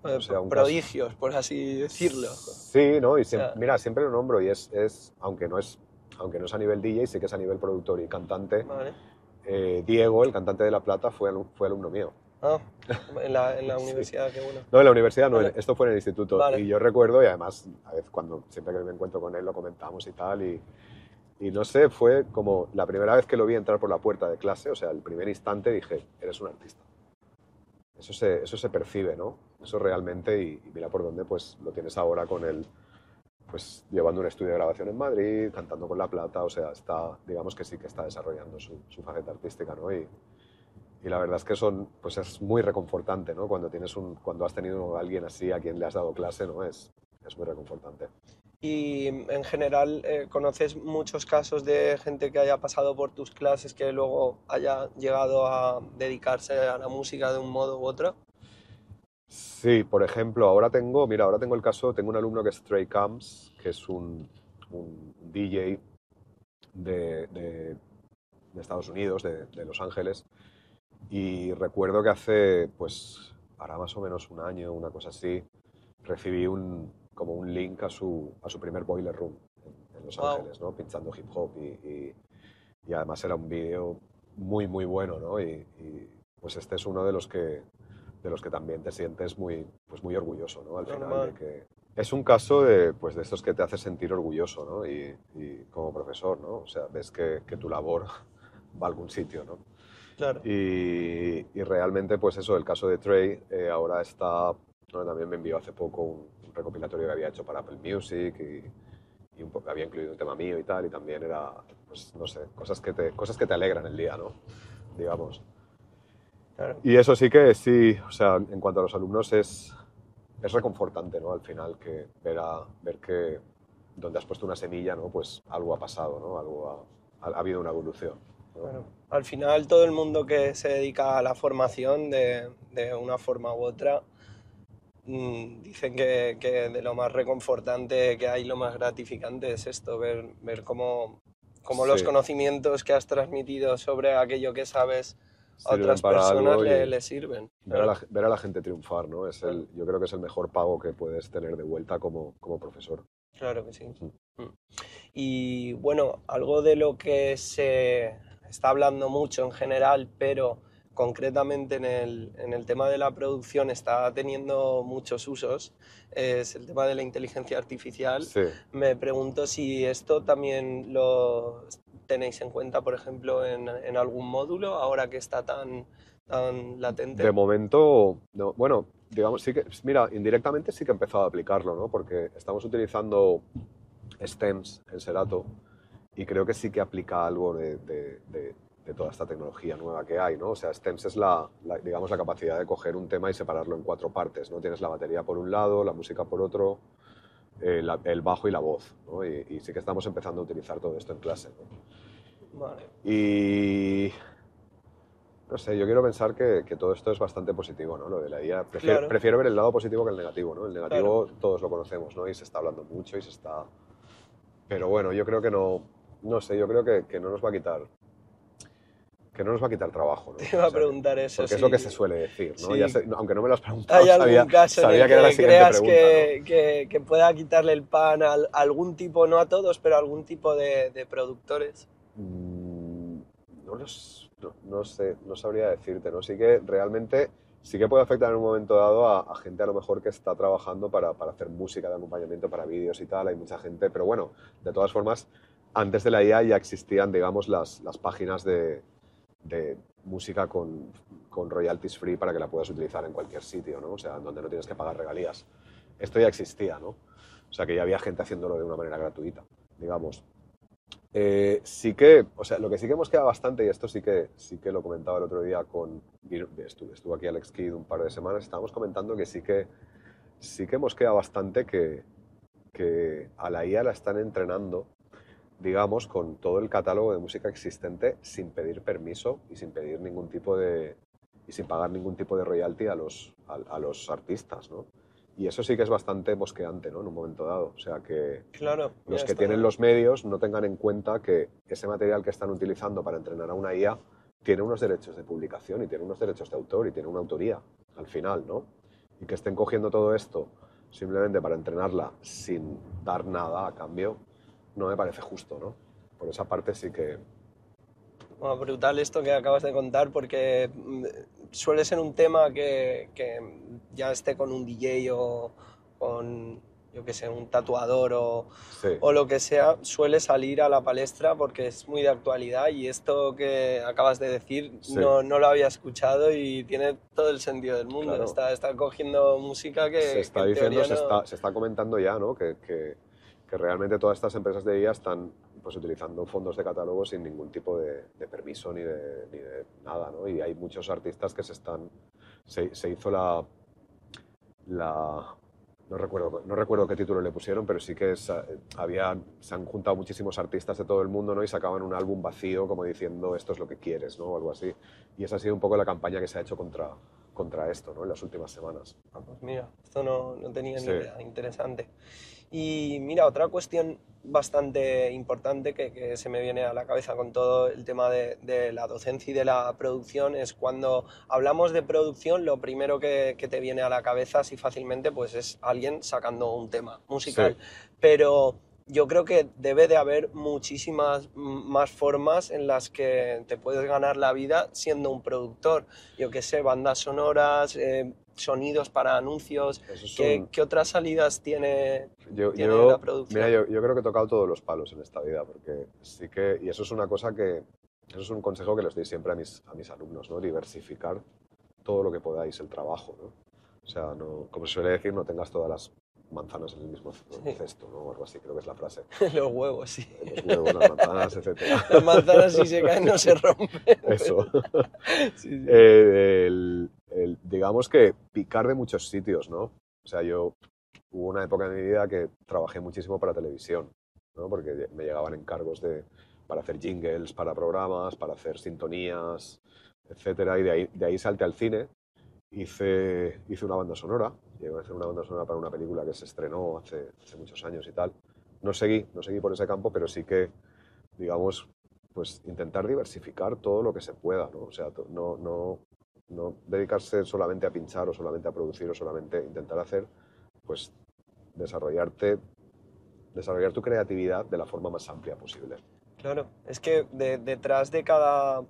O sea, un caso... Prodigios, por así decirlo. O Sí, ¿no? Y sea, mira, siempre lo nombro y aunque no es a nivel DJ, sí que es a nivel productor y cantante. vale. Diego, el cantante de La Plata, fue alumno mío. Ah, en la Sí. universidad, qué bueno. No, en la universidad no, Vale, esto fue en el instituto. vale. Y yo recuerdo, y además, a veces siempre que me encuentro con él lo comentamos y tal, y no sé, fue como la primera vez que lo vi entrar por la puerta de clase, o sea, el primer instante dije, eres un artista. Eso se percibe, ¿no? Eso realmente, y mira por dónde, pues lo tienes ahora con él, pues llevando un estudio de grabación en Madrid, cantando con La Plata, o sea, digamos que sí que está desarrollando su faceta artística, ¿no? Y la verdad es que pues es muy reconfortante, ¿no? Cuando has tenido a alguien así a quien le has dado clase, ¿no? Es muy reconfortante. Y en general, ¿conoces muchos casos de gente que haya pasado por tus clases que luego haya llegado a dedicarse a la música de un modo u otro? Sí, por ejemplo, ahora tengo el caso, tengo un alumno que es Trey Camps, que es un DJ de Estados Unidos, de Los Ángeles, y recuerdo que pues, hará más o menos un año, una cosa así, recibí como un link a su primer Boiler Room en Los Wow, Ángeles, ¿no? Pinchando hip hop y además era un vídeo muy, muy bueno, ¿no? Pues este es uno de los que también te sientes pues muy orgulloso, ¿no? Al final de normal. que es un caso pues de estos que te hace sentir orgulloso, ¿no? Y como profesor, ¿no? O sea, ves que tu labor va a algún sitio, ¿no? Claro. Y realmente, pues eso, el caso de Trey ahora está, ¿no? También me envió hace poco un recopilatorio que había hecho para Apple Music y había incluido un tema mío y tal, y también era, pues no sé, cosas que te alegran el día, ¿no? Digamos. Claro. Y eso sí que sí, o sea, en cuanto a los alumnos es reconfortante, ¿no? Al final que ver que donde has puesto una semilla, ¿no? Pues algo ha pasado, ¿no? Ha habido una evolución, ¿no? Claro. Al final, todo el mundo que se dedica a la formación de una forma u otra, dicen que de lo más reconfortante que hay, lo más gratificante es esto, ver cómo los Sí, conocimientos que has transmitido sobre aquello que sabes a sirven otras para personas algo y le sirven. Claro, ver a la gente triunfar, ¿no? claro, Yo creo que es el mejor pago que puedes tener de vuelta como profesor. claro que sí. Mm. Mm. Y bueno, algo de lo que se está hablando mucho en general, pero concretamente en el tema de la producción está teniendo muchos usos, es el tema de la inteligencia artificial. Sí. Me pregunto si esto también lo tenéis en cuenta, por ejemplo, en algún módulo, ahora que está tan De latente. momento, no, bueno, digamos, sí que, mira, indirectamente sí que he empezado a aplicarlo, ¿no? Porque estamos utilizando STEMS en Serato y creo que sí que aplica algo de toda esta tecnología nueva que hay, ¿no? O sea, STEMS es digamos, la capacidad de coger un tema y separarlo en cuatro partes, ¿no? Tienes la batería por un lado, la música por otro, el bajo y la voz, ¿no? Y sí que estamos empezando a utilizar todo esto en clase, ¿no? Vale, Y no sé, yo quiero pensar que todo esto es bastante positivo, ¿no? Lo de la IA. claro, Prefiero ver el lado positivo que el negativo, ¿no? El claro. negativo todos lo conocemos, ¿no? Y se está hablando mucho y se está... Pero bueno, yo creo que no sé, yo creo que no nos va a quitar, que no nos va a quitar trabajo, ¿no? Te iba O a sea, preguntar eso, porque es lo que se si, suele decir, ¿no? si Aunque no me lo has preguntado, ¿hay algún caso en el sabía que era la que siguiente creas pregunta, ¿no? que pueda quitarle el pan a algún tipo, no a todos, pero a algún tipo de productores? Mm, no sé, no sabría decirte, ¿no? Sí que realmente sí que puede afectar en un momento dado a gente a lo mejor que está trabajando para hacer música de acompañamiento para vídeos y tal, hay mucha gente, pero bueno, de todas formas, antes de la IA ya existían, digamos, las páginas de música con royalties free para que la puedas utilizar en cualquier sitio, ¿no? O sea, donde no tienes que pagar regalías. Esto ya existía, ¿no? O sea, que ya había gente haciéndolo de una manera gratuita, digamos. Sí que, o sea, lo que sí que hemos quedado bastante, y esto sí que lo comentaba el otro día estuvo aquí Alex Kidd un par de semanas, estábamos comentando que sí que hemos quedado bastante que a la IA la están entrenando, digamos, con todo el catálogo de música existente sin pedir permiso y sin pedir ningún tipo y sin pagar ningún tipo de royalty a los artistas, ¿no? Y eso sí que es bastante mosqueante, ¿no? En un momento dado. O sea, que Claro, los que tienen los medios no tengan en cuenta que ese material que están utilizando para entrenar a una IA tiene unos derechos de publicación y tiene unos derechos de autor y tiene una autoría al final, ¿no? Y que estén cogiendo todo esto simplemente para entrenarla sin dar nada a cambio, no me parece justo, ¿no? Por esa parte sí que... Bueno, brutal esto que acabas de contar porque suele ser un tema que ya esté con un DJ o con, yo qué sé, un tatuador Sí, o lo que sea, suele salir a la palestra porque es muy de actualidad y esto que acabas de decir sí, no lo había escuchado y tiene todo el sentido del mundo. claro. Está cogiendo música Se que está en diciendo, teoría no... se está comentando ya, ¿no? Que realmente todas estas empresas de IA están pues, utilizando fondos de catálogo sin ningún tipo de permiso ni de nada, ¿no? Y hay muchos artistas que se hizo no recuerdo qué título le pusieron, pero sí que se han juntado muchísimos artistas de todo el mundo, ¿no? Y sacaban un álbum vacío como diciendo esto es lo que quieres, ¿no? O algo así. Y esa ha sido un poco la campaña que se ha hecho contra esto, ¿no? En las últimas semanas. Ah, pues mira, esto no tenía ni Sí, idea, interesante. Y mira, otra cuestión bastante importante que se me viene a la cabeza con todo el tema de la docencia y de la producción es cuando hablamos de producción, lo primero que te viene a la cabeza así fácilmente pues es alguien sacando un tema sí, musical. Pero yo creo que debe de haber muchísimas más formas en las que te puedes ganar la vida siendo un productor. Yo qué sé, bandas sonoras, sonidos para anuncios. eso es ¿Qué otras salidas tiene la mira, producción? yo creo que he tocado todos los palos en esta vida, porque sí que, y eso es una cosa eso es un consejo que les doy siempre a mis alumnos, ¿no? Diversificar todo lo que podáis el trabajo, ¿no? O sea, no, como se suele decir, no tengas todas las manzanas en el mismo Sí. cesto, ¿no? O algo así, creo que es la frase. Los huevos, sí. Los huevos, las manzanas, etcétera. Las manzanas si se caen no se rompen. Eso. Sí, sí. Digamos que picar de muchos sitios, ¿no? O sea, hubo una época en mi vida que trabajé muchísimo para televisión, ¿no? Porque me llegaban encargos para hacer jingles, para programas, para hacer sintonías, etcétera. Y de ahí salté al cine, hice una banda sonora, llegué a hacer una banda sonora para una película que se estrenó hace muchos años y tal. No seguí por ese campo, pero sí que, digamos, pues intentar diversificar todo lo que se pueda, ¿no? O sea, no dedicarse solamente a pinchar o solamente a producir o solamente intentar hacer, pues desarrollar tu creatividad de la forma más amplia posible. Claro, es que detrás de cada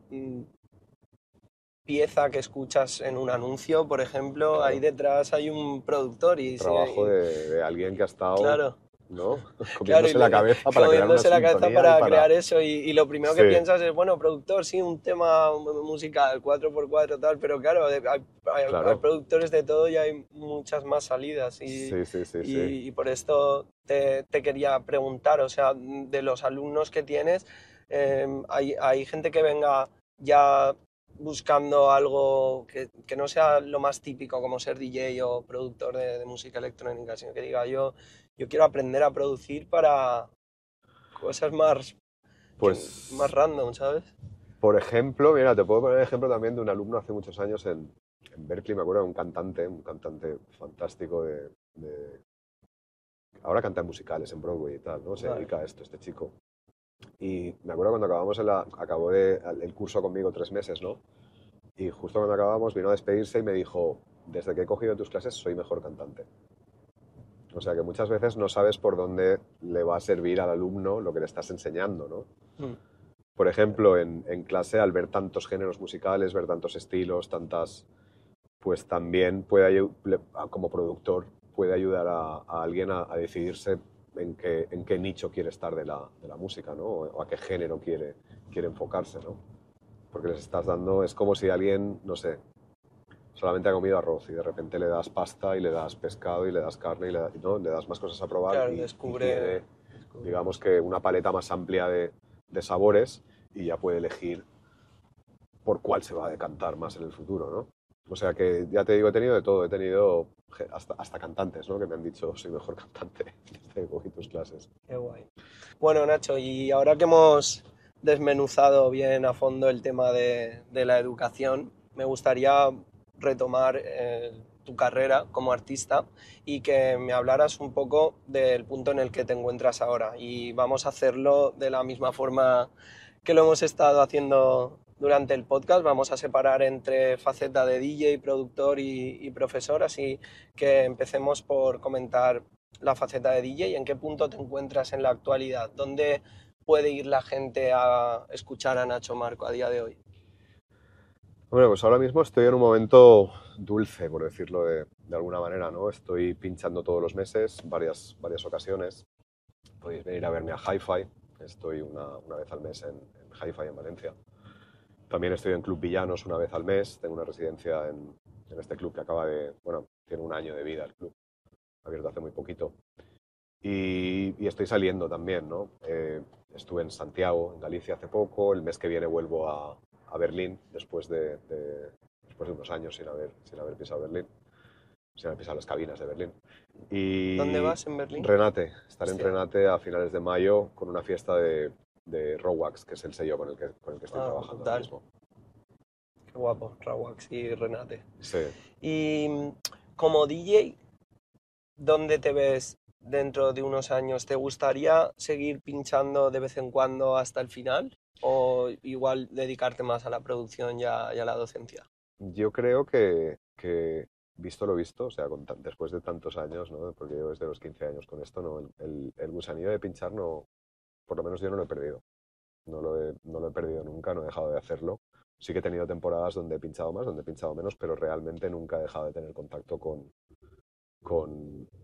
pieza que escuchas en un anuncio, por ejemplo, ahí Claro, detrás hay un productor un trabajo de alguien que ha estado, claro, ¿no? claro, Comiéndose la cabeza para crear una comiéndose la cabeza sintonía y para para... crear eso y lo primero que Sí, piensas es, bueno, productor, sí, un tema musical, 4x4 tal, pero claro, hay claro. productores de todo y hay muchas más salidas Sí, sí, sí, sí. y por esto te quería preguntar, o sea, de los alumnos que tienes, hay gente que venga ya buscando algo que no sea lo más típico como ser DJ o productor de música electrónica, sino que diga yo quiero aprender a producir para cosas más Pues, random, ¿sabes? por ejemplo, mira, te puedo poner el ejemplo también de un alumno hace muchos años en Berkeley, me acuerdo, un cantante fantástico ahora canta en musicales en Broadway y tal, ¿no? Se Vale. dedica a esto, este chico. Y me acuerdo cuando acabó el curso conmigo 3 meses, ¿no? Y justo cuando acabamos vino a despedirse y me dijo, desde que he cogido tus clases soy mejor cantante. O sea que muchas veces no sabes por dónde le va a servir al alumno lo que le estás enseñando, ¿no? Mm. Por ejemplo, en clase, al ver tantos géneros musicales, ver tantos estilos, pues también como productor, puede ayudar a alguien a decidirse en qué nicho quiere estar de la música, ¿no? O a qué género quiere enfocarse, ¿no? Porque les estás dando, es como si alguien, no sé, solamente ha comido arroz y de repente le das pasta y le das pescado y le das carne y ¿no? Le das más cosas a probar Claro, y quiere, descubre. digamos que una paleta más amplia de sabores y ya puede elegir por cuál se va a decantar más en el futuro, ¿no? O sea que, ya te digo, he tenido de todo, he tenido hasta cantantes, ¿no? Que me han dicho, soy mejor cantante desde que cogí tus clases. Qué guay. Bueno, Nacho, y ahora que hemos desmenuzado bien a fondo el tema de la educación, me gustaría retomar tu carrera como artista y que me hablaras un poco del punto en el que te encuentras ahora. Y vamos a hacerlo de la misma forma que lo hemos estado haciendo durante el podcast. Vamos a separar entre faceta de DJ, productor y profesor, así que empecemos por comentar la faceta de DJ. ¿En qué punto te encuentras en la actualidad? ¿Dónde puede ir la gente a escuchar a Nacho Marco a día de hoy? Bueno, pues ahora mismo estoy en un momento dulce, por decirlo de alguna manera, ¿no? Estoy pinchando todos los meses, varias ocasiones. Podéis venir a verme a Hi-Fi. Estoy una vez al mes en Hi-Fi en Valencia. También estoy en Club Villanos una vez al mes. Tengo una residencia en este club que bueno, tiene un año de vida el club, abierto hace muy poquito. Y estoy saliendo también, ¿no? Estuve en Santiago, en Galicia hace poco. El mes que viene vuelvo a Berlín después de unos años sin haber pisado Berlín, sin haber pisado las cabinas de Berlín. ¿Dónde Y vas en Berlín? estaré en Hostia. Renate a finales de mayo con una fiesta de Rowax, que es el sello con el que estoy Ah, trabajando ahora brutal. mismo. Qué guapo, Rawax y Renate. Sí. Y como DJ, ¿dónde te ves dentro de unos años? ¿Te gustaría seguir pinchando de vez en cuando hasta el final? ¿O igual dedicarte más a la producción y a la docencia? Yo creo que visto lo visto, o sea, después de tantos años, ¿no? Porque yo desde los 15 años con esto, ¿no? El gusanillo de pinchar, no, por lo menos yo no lo he perdido. No lo he perdido nunca, no he dejado de hacerlo. Sí que he tenido temporadas donde he pinchado más, donde he pinchado menos, pero realmente nunca he dejado de tener contacto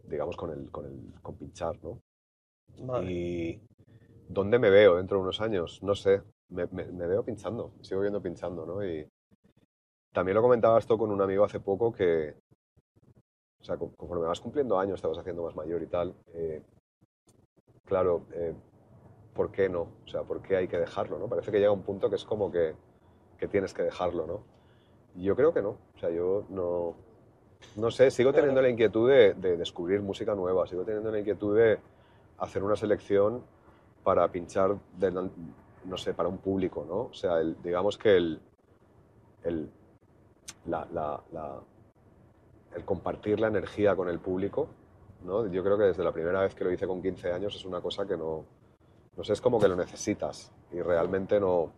digamos, con pinchar, ¿no? Vale. Y ¿dónde me veo dentro de unos años? No sé, me veo pinchando, me sigo viendo pinchando, ¿no? Y también lo comentaba esto con un amigo hace poco que, o sea, conforme vas cumpliendo años, te vas haciendo más mayor y tal, claro, ¿por qué no? O sea, ¿por qué hay que dejarlo, no? Parece que llega un punto que es como que tienes que dejarlo, ¿no? Y yo creo que no, o sea, yo no sé, sigo teniendo Claro, la inquietud de descubrir música nueva, sigo teniendo la inquietud de hacer una selección para pinchar, no sé, para un público, ¿no? O sea, digamos que el, la, la- la- el compartir la energía con el público, ¿no? Yo creo que desde la primera vez que lo hice con 15 años es una cosa que no sé, es como que lo necesitas y realmente no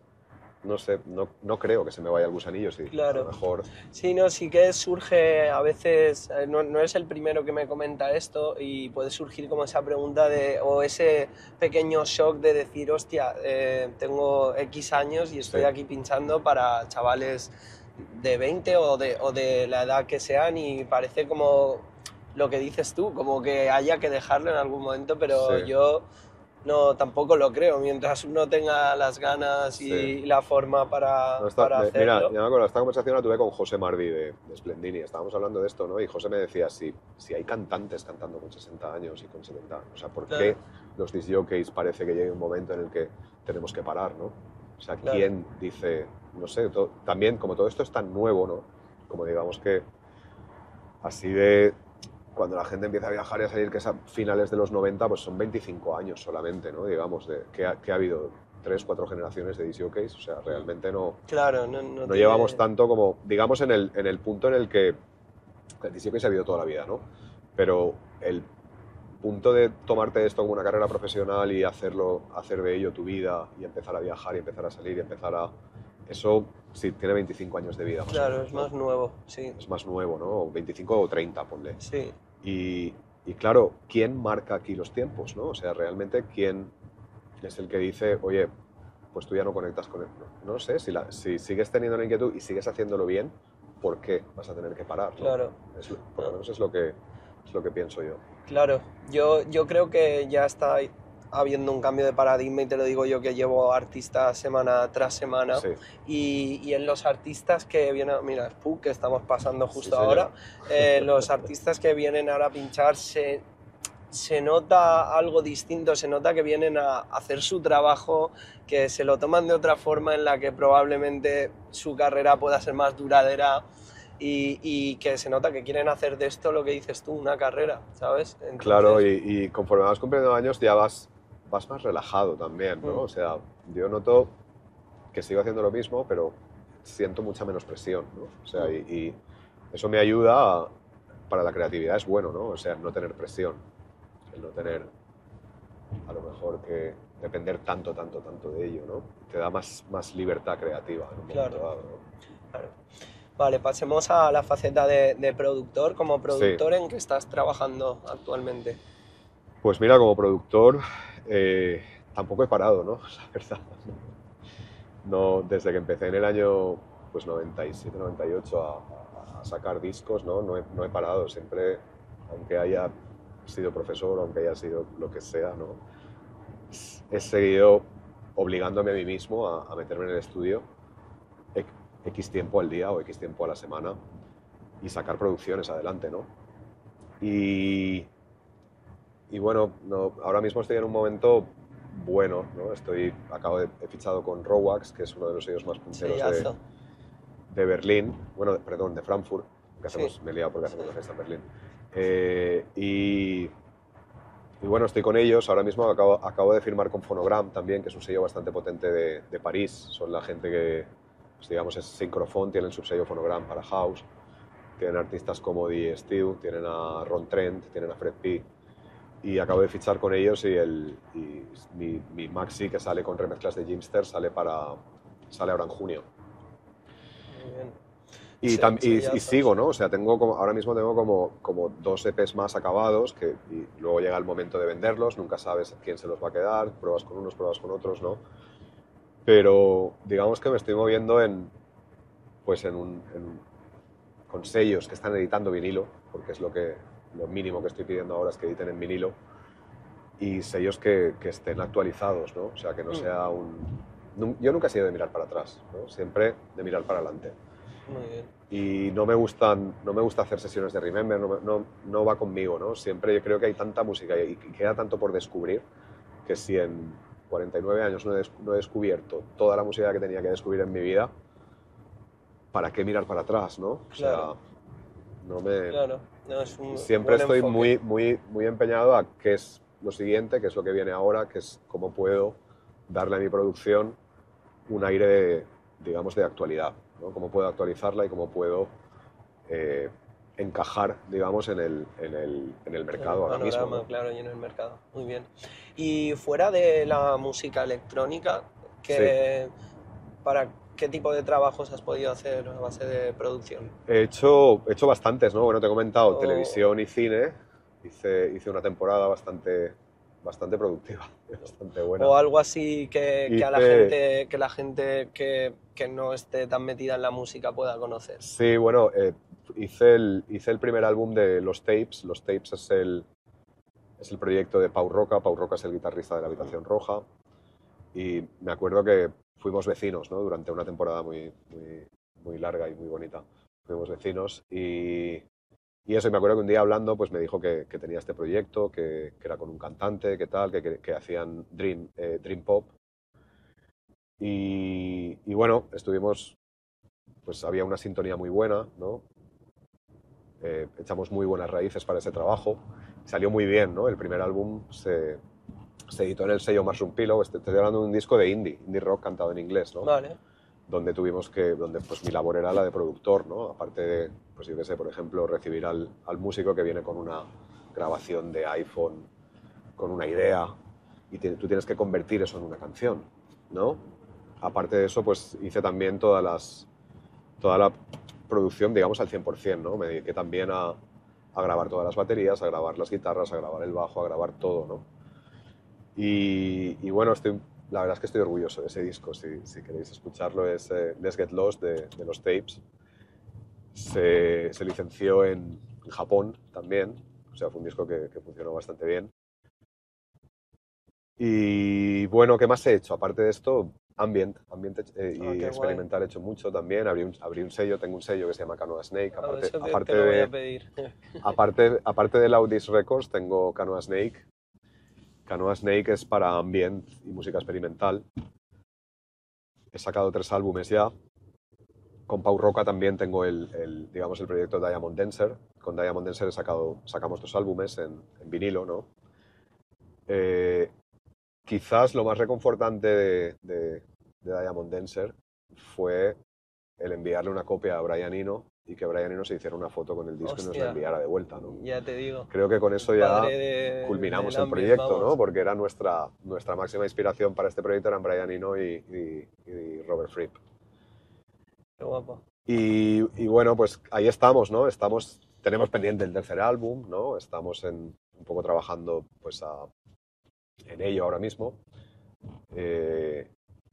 sé, no creo que se me vaya el gusanillo, sí, a lo claro. mejor, Sí, no, sí que surge a veces, no es el primero que me comenta esto y puede surgir como esa pregunta o ese pequeño shock de decir, hostia, tengo X años y sí, estoy aquí pinchando para chavales de 20 o de la edad que sean y parece como lo que dices tú, como que haya que dejarlo en algún momento, sí, pero yo no, tampoco lo creo. Mientras uno tenga las ganas sí. y la forma No, para mira, hacerlo, ya me acuerdo, esta conversación la tuve con José Mardi de Splendini, estábamos hablando de esto, ¿no? Y José me decía, si hay cantantes cantando con 60 años y con 70 años, o sea, ¿por qué claro, los disc jockeys parece que llegue un momento en el que tenemos que parar, ¿no? O sea, claro. ¿quién dice, no sé, también como todo esto es tan nuevo, ¿no? Como digamos que así de cuando la gente empieza a viajar y a salir, que es a finales de los 90, pues son 25 años solamente, ¿no? Digamos, que ha habido 3 4 generaciones de disc jockeys, o sea, realmente Claro, no no llevamos tiene. tanto como, digamos, en el punto en el que el disc jockey se ha habido toda la vida, ¿no? Pero el punto de tomarte esto como una carrera profesional y hacer de ello tu vida y empezar a viajar y empezar a salir y empezar a... Eso sí, tiene 25 años de vida más o Claro, menos, es ¿no? más nuevo, sí, Es más nuevo, ¿no? 25 o 30, ponle. sí, Y, y claro, ¿quién marca aquí los tiempos, no? O sea, realmente, ¿quién es el que dice, oye, pues tú ya no conectas con él? No sé, si sigues teniendo la inquietud y sigues haciéndolo bien, ¿por qué vas a tener que parar, no? claro. Por lo No. menos es lo que pienso yo. Claro, yo creo que ya está habiendo un cambio de paradigma y te lo digo yo que llevo artistas semana tras semana Sí, y en los artistas que vienen, mira, Spook, que estamos pasando sí, justo señor. ahora, los artistas que vienen ahora a pinchar se nota algo distinto, se nota que vienen a hacer su trabajo, que se lo toman de otra forma en la que probablemente su carrera pueda ser más duradera y que se nota que quieren hacer de esto lo que dices tú, una carrera, ¿sabes? Claro, Entonces, y conforme vas cumpliendo años ya vas más relajado también, ¿no? mm, O sea, yo noto que sigo haciendo lo mismo, pero siento mucha menos presión, ¿no? O sea, mm, y eso me ayuda para la creatividad, es bueno, ¿no? O sea, no tener presión, el no tener a lo mejor que depender tanto de ello, ¿no? Te da más libertad creativa en un momento claro, dado, ¿no? claro. Vale, pasemos a la faceta de productor. Como Sí, productor, ¿en qué estás trabajando actualmente? pues mira, como productor tampoco he parado, ¿no? La verdad. No, desde que empecé en el año pues 97, 98 a sacar discos, ¿no? No he parado, siempre, aunque haya sido profesor, aunque haya sido lo que sea, ¿no? He seguido obligándome a mí mismo a meterme en el estudio X tiempo al día o X tiempo a la semana y sacar producciones adelante, ¿no? Y, y bueno, no, ahora mismo estoy en un momento bueno, ¿no? He fichado con Rowax, que es uno de los sellos más punteros Sellazo. de Berlín, bueno, perdón, de Frankfurt, Sí, me he liado porque sí. hacemos la fiesta en Berlín. Eh, y, y bueno, estoy con ellos, ahora mismo acabo de firmar con Phonogram también, que es un sello bastante potente de París, son la gente que, pues digamos, es Syncrophone, tienen su sello Phonogram para House, tienen artistas como Die Stew, tienen a Ron Trent, tienen a Fred P. Y acabo de fichar con ellos mi maxi que sale con remezclas de Jimster sale ahora en junio. Muy bien. Y Sellazo, sigo, sí. ¿no? O sea, ahora mismo tengo como dos EPs más acabados y luego llega el momento de venderlos, nunca sabes quién se los va a quedar, pruebas con unos, pruebas con otros, ¿no? Pero digamos que me estoy moviendo pues con sellos que están editando vinilo, porque es lo mínimo que estoy pidiendo ahora es que editen en vinilo, y sellos que estén actualizados, ¿no? O sea, que no Mm, sea Yo nunca he sido de mirar para atrás, ¿no? Siempre de mirar para adelante. muy bien. Y no me gusta hacer sesiones de Remember, no va conmigo, ¿no? Siempre yo creo que hay tanta música y queda tanto por descubrir que si en 49 años no he descubierto toda la música que tenía que descubrir en mi vida, ¿para qué mirar para atrás, no? O Claro, sea, no me... claro. No, es un Siempre buen estoy enfoque. muy empeñado a qué es lo siguiente, qué es lo que viene ahora, qué es cómo puedo darle a mi producción un aire, digamos, de actualidad, ¿no? Cómo puedo actualizarla y cómo puedo eh, encajar, digamos, en el En el mercado ahora mismo, panorama, ¿no? claro, y en el mercado. Muy bien. Y fuera de la música electrónica, Sí, ¿para qué tipo de trabajos has podido hacer a base de producción? he hecho bastantes, ¿no? Bueno, te he comentado O, televisión y cine. Hice una temporada bastante productiva, bastante buena. o algo así que a Hice, que la gente que no esté tan metida en la música pueda conocer. sí, bueno, hice el primer álbum de Los Tapes. Los Tapes es el proyecto de Pau Roca. Pau Roca es el guitarrista de La Mm, Habitación Roja. Y me acuerdo que fuimos vecinos, ¿no? Durante una temporada muy larga y muy bonita. Fuimos vecinos y eso, y me acuerdo que un día hablando, pues me dijo que tenía este proyecto, que era con un cantante, que tal, que hacían Dream Pop. Y bueno, pues había una sintonía muy buena, ¿no? Echamos muy buenas raíces para ese trabajo. Salió muy bien, ¿no? El primer álbum se editó en el sello Mushroom Pillow. Estoy hablando de un disco de indie rock cantado en inglés, ¿no? vale. Donde pues mi labor era la de productor, ¿no? Aparte de, pues yo qué sé, por ejemplo, recibir al músico que viene con una grabación de iPhone, con una idea, y tú tienes que convertir eso en una canción, ¿no? Aparte de eso, pues hice también toda la producción, digamos, al 100%, ¿no? Me dediqué también a grabar todas las baterías, a grabar las guitarras, a grabar el bajo, a grabar todo, ¿no? Y bueno, la verdad es que estoy orgulloso de ese disco. Si queréis escucharlo, es Let's Get Lost de los Tapes. Se licenció en Japón también. O sea, fue un disco que funcionó bastante bien. Y bueno, ¿qué más he hecho? Aparte de esto, ambient y Qué experimental he hecho mucho también. Abrí un sello, tengo un sello que se llama Canoa Snake. guay. Eso te Aparte lo voy a de, pedir. aparte de Laudis Records, tengo Canoa Snake. Canoa Snake es para ambient y música experimental. He sacado 3 álbumes ya. Con Pau Roca también tengo digamos, el proyecto Diamond Dancer. Con Diamond Dancer sacamos 2 álbumes en vinilo, ¿no? Quizás lo más reconfortante de Diamond Dancer fue el enviarle una copia a Brian Eno y que Brian Eno se hiciera una foto con el disco y nos la enviara de vuelta, ¿no? Ya te digo. Creo que con eso ya culminamos del el ambient, proyecto, vamos. ¿no? Porque era nuestra máxima inspiración para este proyecto eran Brian Eno y Robert Fripp. Qué guapo. Y bueno, pues ahí estamos, ¿no? Tenemos pendiente el tercer álbum, ¿no? Estamos un poco trabajando pues en ello ahora mismo.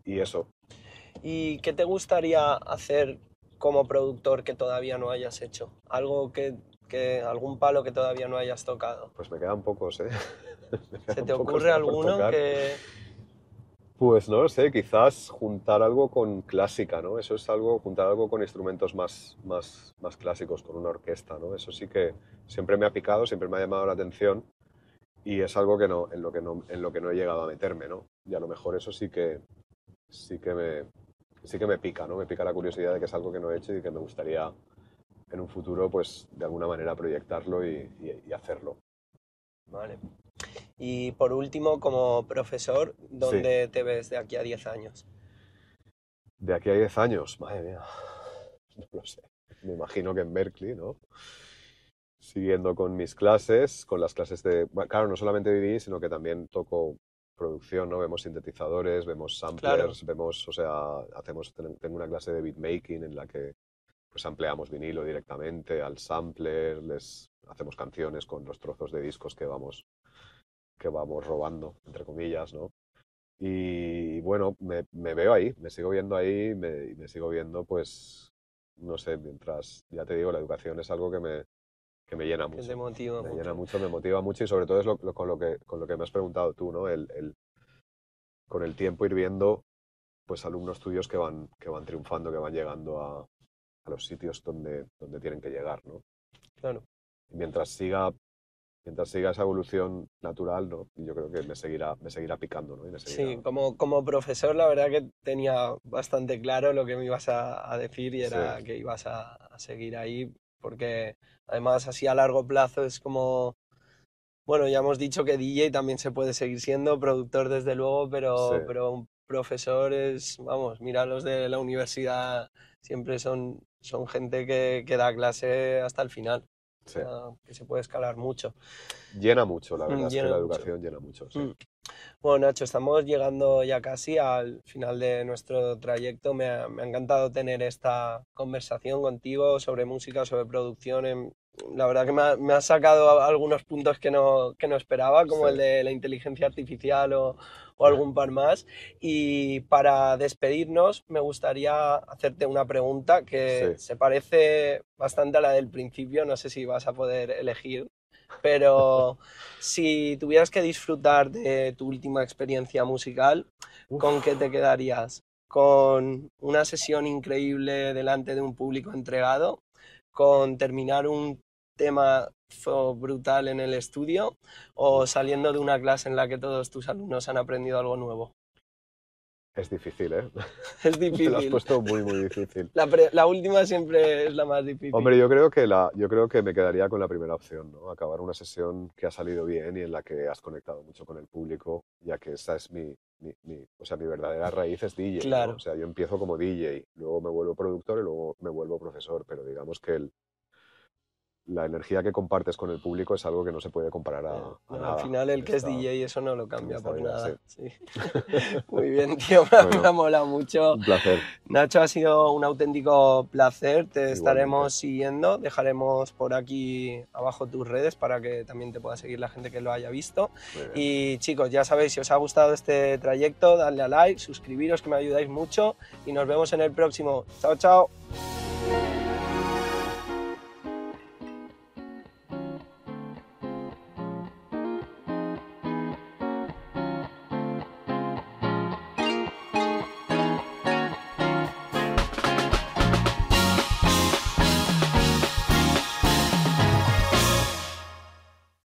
Y eso. ¿Y qué te gustaría hacer como productor que todavía no hayas hecho? Algo algún palo que todavía no hayas tocado. Pues me quedan pocos, ¿eh? ¿Se te ocurre alguno que...? Pues no lo sé, quizás juntar algo con clásica, ¿no? Eso es juntar algo con instrumentos más clásicos, con una orquesta, ¿no? Eso sí que siempre me ha picado, siempre me ha llamado la atención y es algo en lo que no he llegado a meterme, ¿no? Y a lo mejor eso sí que me pica, ¿no? Me pica la curiosidad de que es algo que no he hecho y que me gustaría en un futuro, pues, de alguna manera proyectarlo y hacerlo. Vale. Y por último, como profesor, ¿dónde te ves de aquí a 10 años? De aquí a 10 años, madre mía, no lo sé. Me imagino que en Berklee, ¿no? Siguiendo con mis clases, con las clases bueno, claro, no solamente DD, sino que también toco producción, ¿no? Vemos sintetizadores, vemos samplers, Claro. o sea, tengo una clase de beatmaking en la que pues ampliamos vinilo directamente al sampler, les hacemos canciones con los trozos de discos que vamos robando, entre comillas, ¿no? Y bueno, me veo ahí, me sigo viendo ahí, me sigo viendo, pues, no sé, mientras, ya te digo, la educación es algo que me llena mucho. Que te motiva me mucho. llena mucho, me motiva mucho y sobre todo es con lo que me has preguntado tú, ¿no? Con el tiempo ir viendo, pues, alumnos tuyos que van triunfando, que van llegando a los sitios donde tienen que llegar, ¿no? Claro. Y mientras siga esa evolución natural, ¿no? Yo creo que me seguirá picando, ¿no? Sí, como profesor la verdad que tenía bastante claro lo que me ibas a decir y era Sí. que ibas a seguir ahí, porque además así a largo plazo es como, bueno, ya hemos dicho que DJ también se puede seguir siendo, productor desde luego, Sí. pero un profesor es, vamos, mira, los de la universidad siempre son gente que da clase hasta el final, Sí. que se puede escalar mucho. Llena mucho, la verdad es que Llena la mucho. educación llena mucho, sí. Bueno, Nacho, estamos llegando ya casi al final de nuestro trayecto. Me ha encantado tener esta conversación contigo sobre música, sobre producción. La verdad que me ha sacado algunos puntos que no esperaba, como Sí. el de la inteligencia artificial o algún par más. Y para despedirnos, me gustaría hacerte una pregunta que Sí. se parece bastante a la del principio. No sé si vas a poder elegir, pero si tuvieras que disfrutar de tu última experiencia musical, ¿con qué te quedarías? ¿Con una sesión increíble delante de un público entregado? ¿Con terminar un tema brutal en el estudio? ¿O saliendo de una clase en la que todos tus alumnos han aprendido algo nuevo? Es difícil, ¿eh? Es Me lo has difícil. puesto muy, muy difícil. La última siempre es la más difícil. Hombre, yo creo que me quedaría con la primera opción, ¿no? Acabar una sesión que ha salido bien y en la que has conectado mucho con el público, ya que esa es o sea, mi verdadera raíz es DJ, Claro. ¿no? O sea, yo empiezo como DJ, luego me vuelvo productor y luego me vuelvo profesor, pero digamos que la energía que compartes con el público es algo que no se puede comparar a nada. Al final el que es DJ eso no lo cambia por vida, nada. sí. Sí. Muy bien, tío, me ha molado mucho. Un placer. Nacho, ha sido un auténtico placer. Te estaremos Igualmente. siguiendo. Dejaremos por aquí abajo tus redes para que también te pueda seguir la gente que lo haya visto. Y chicos, ya sabéis, si os ha gustado este trayecto, dadle a like, suscribiros que me ayudáis mucho y nos vemos en el próximo. Chao, chao.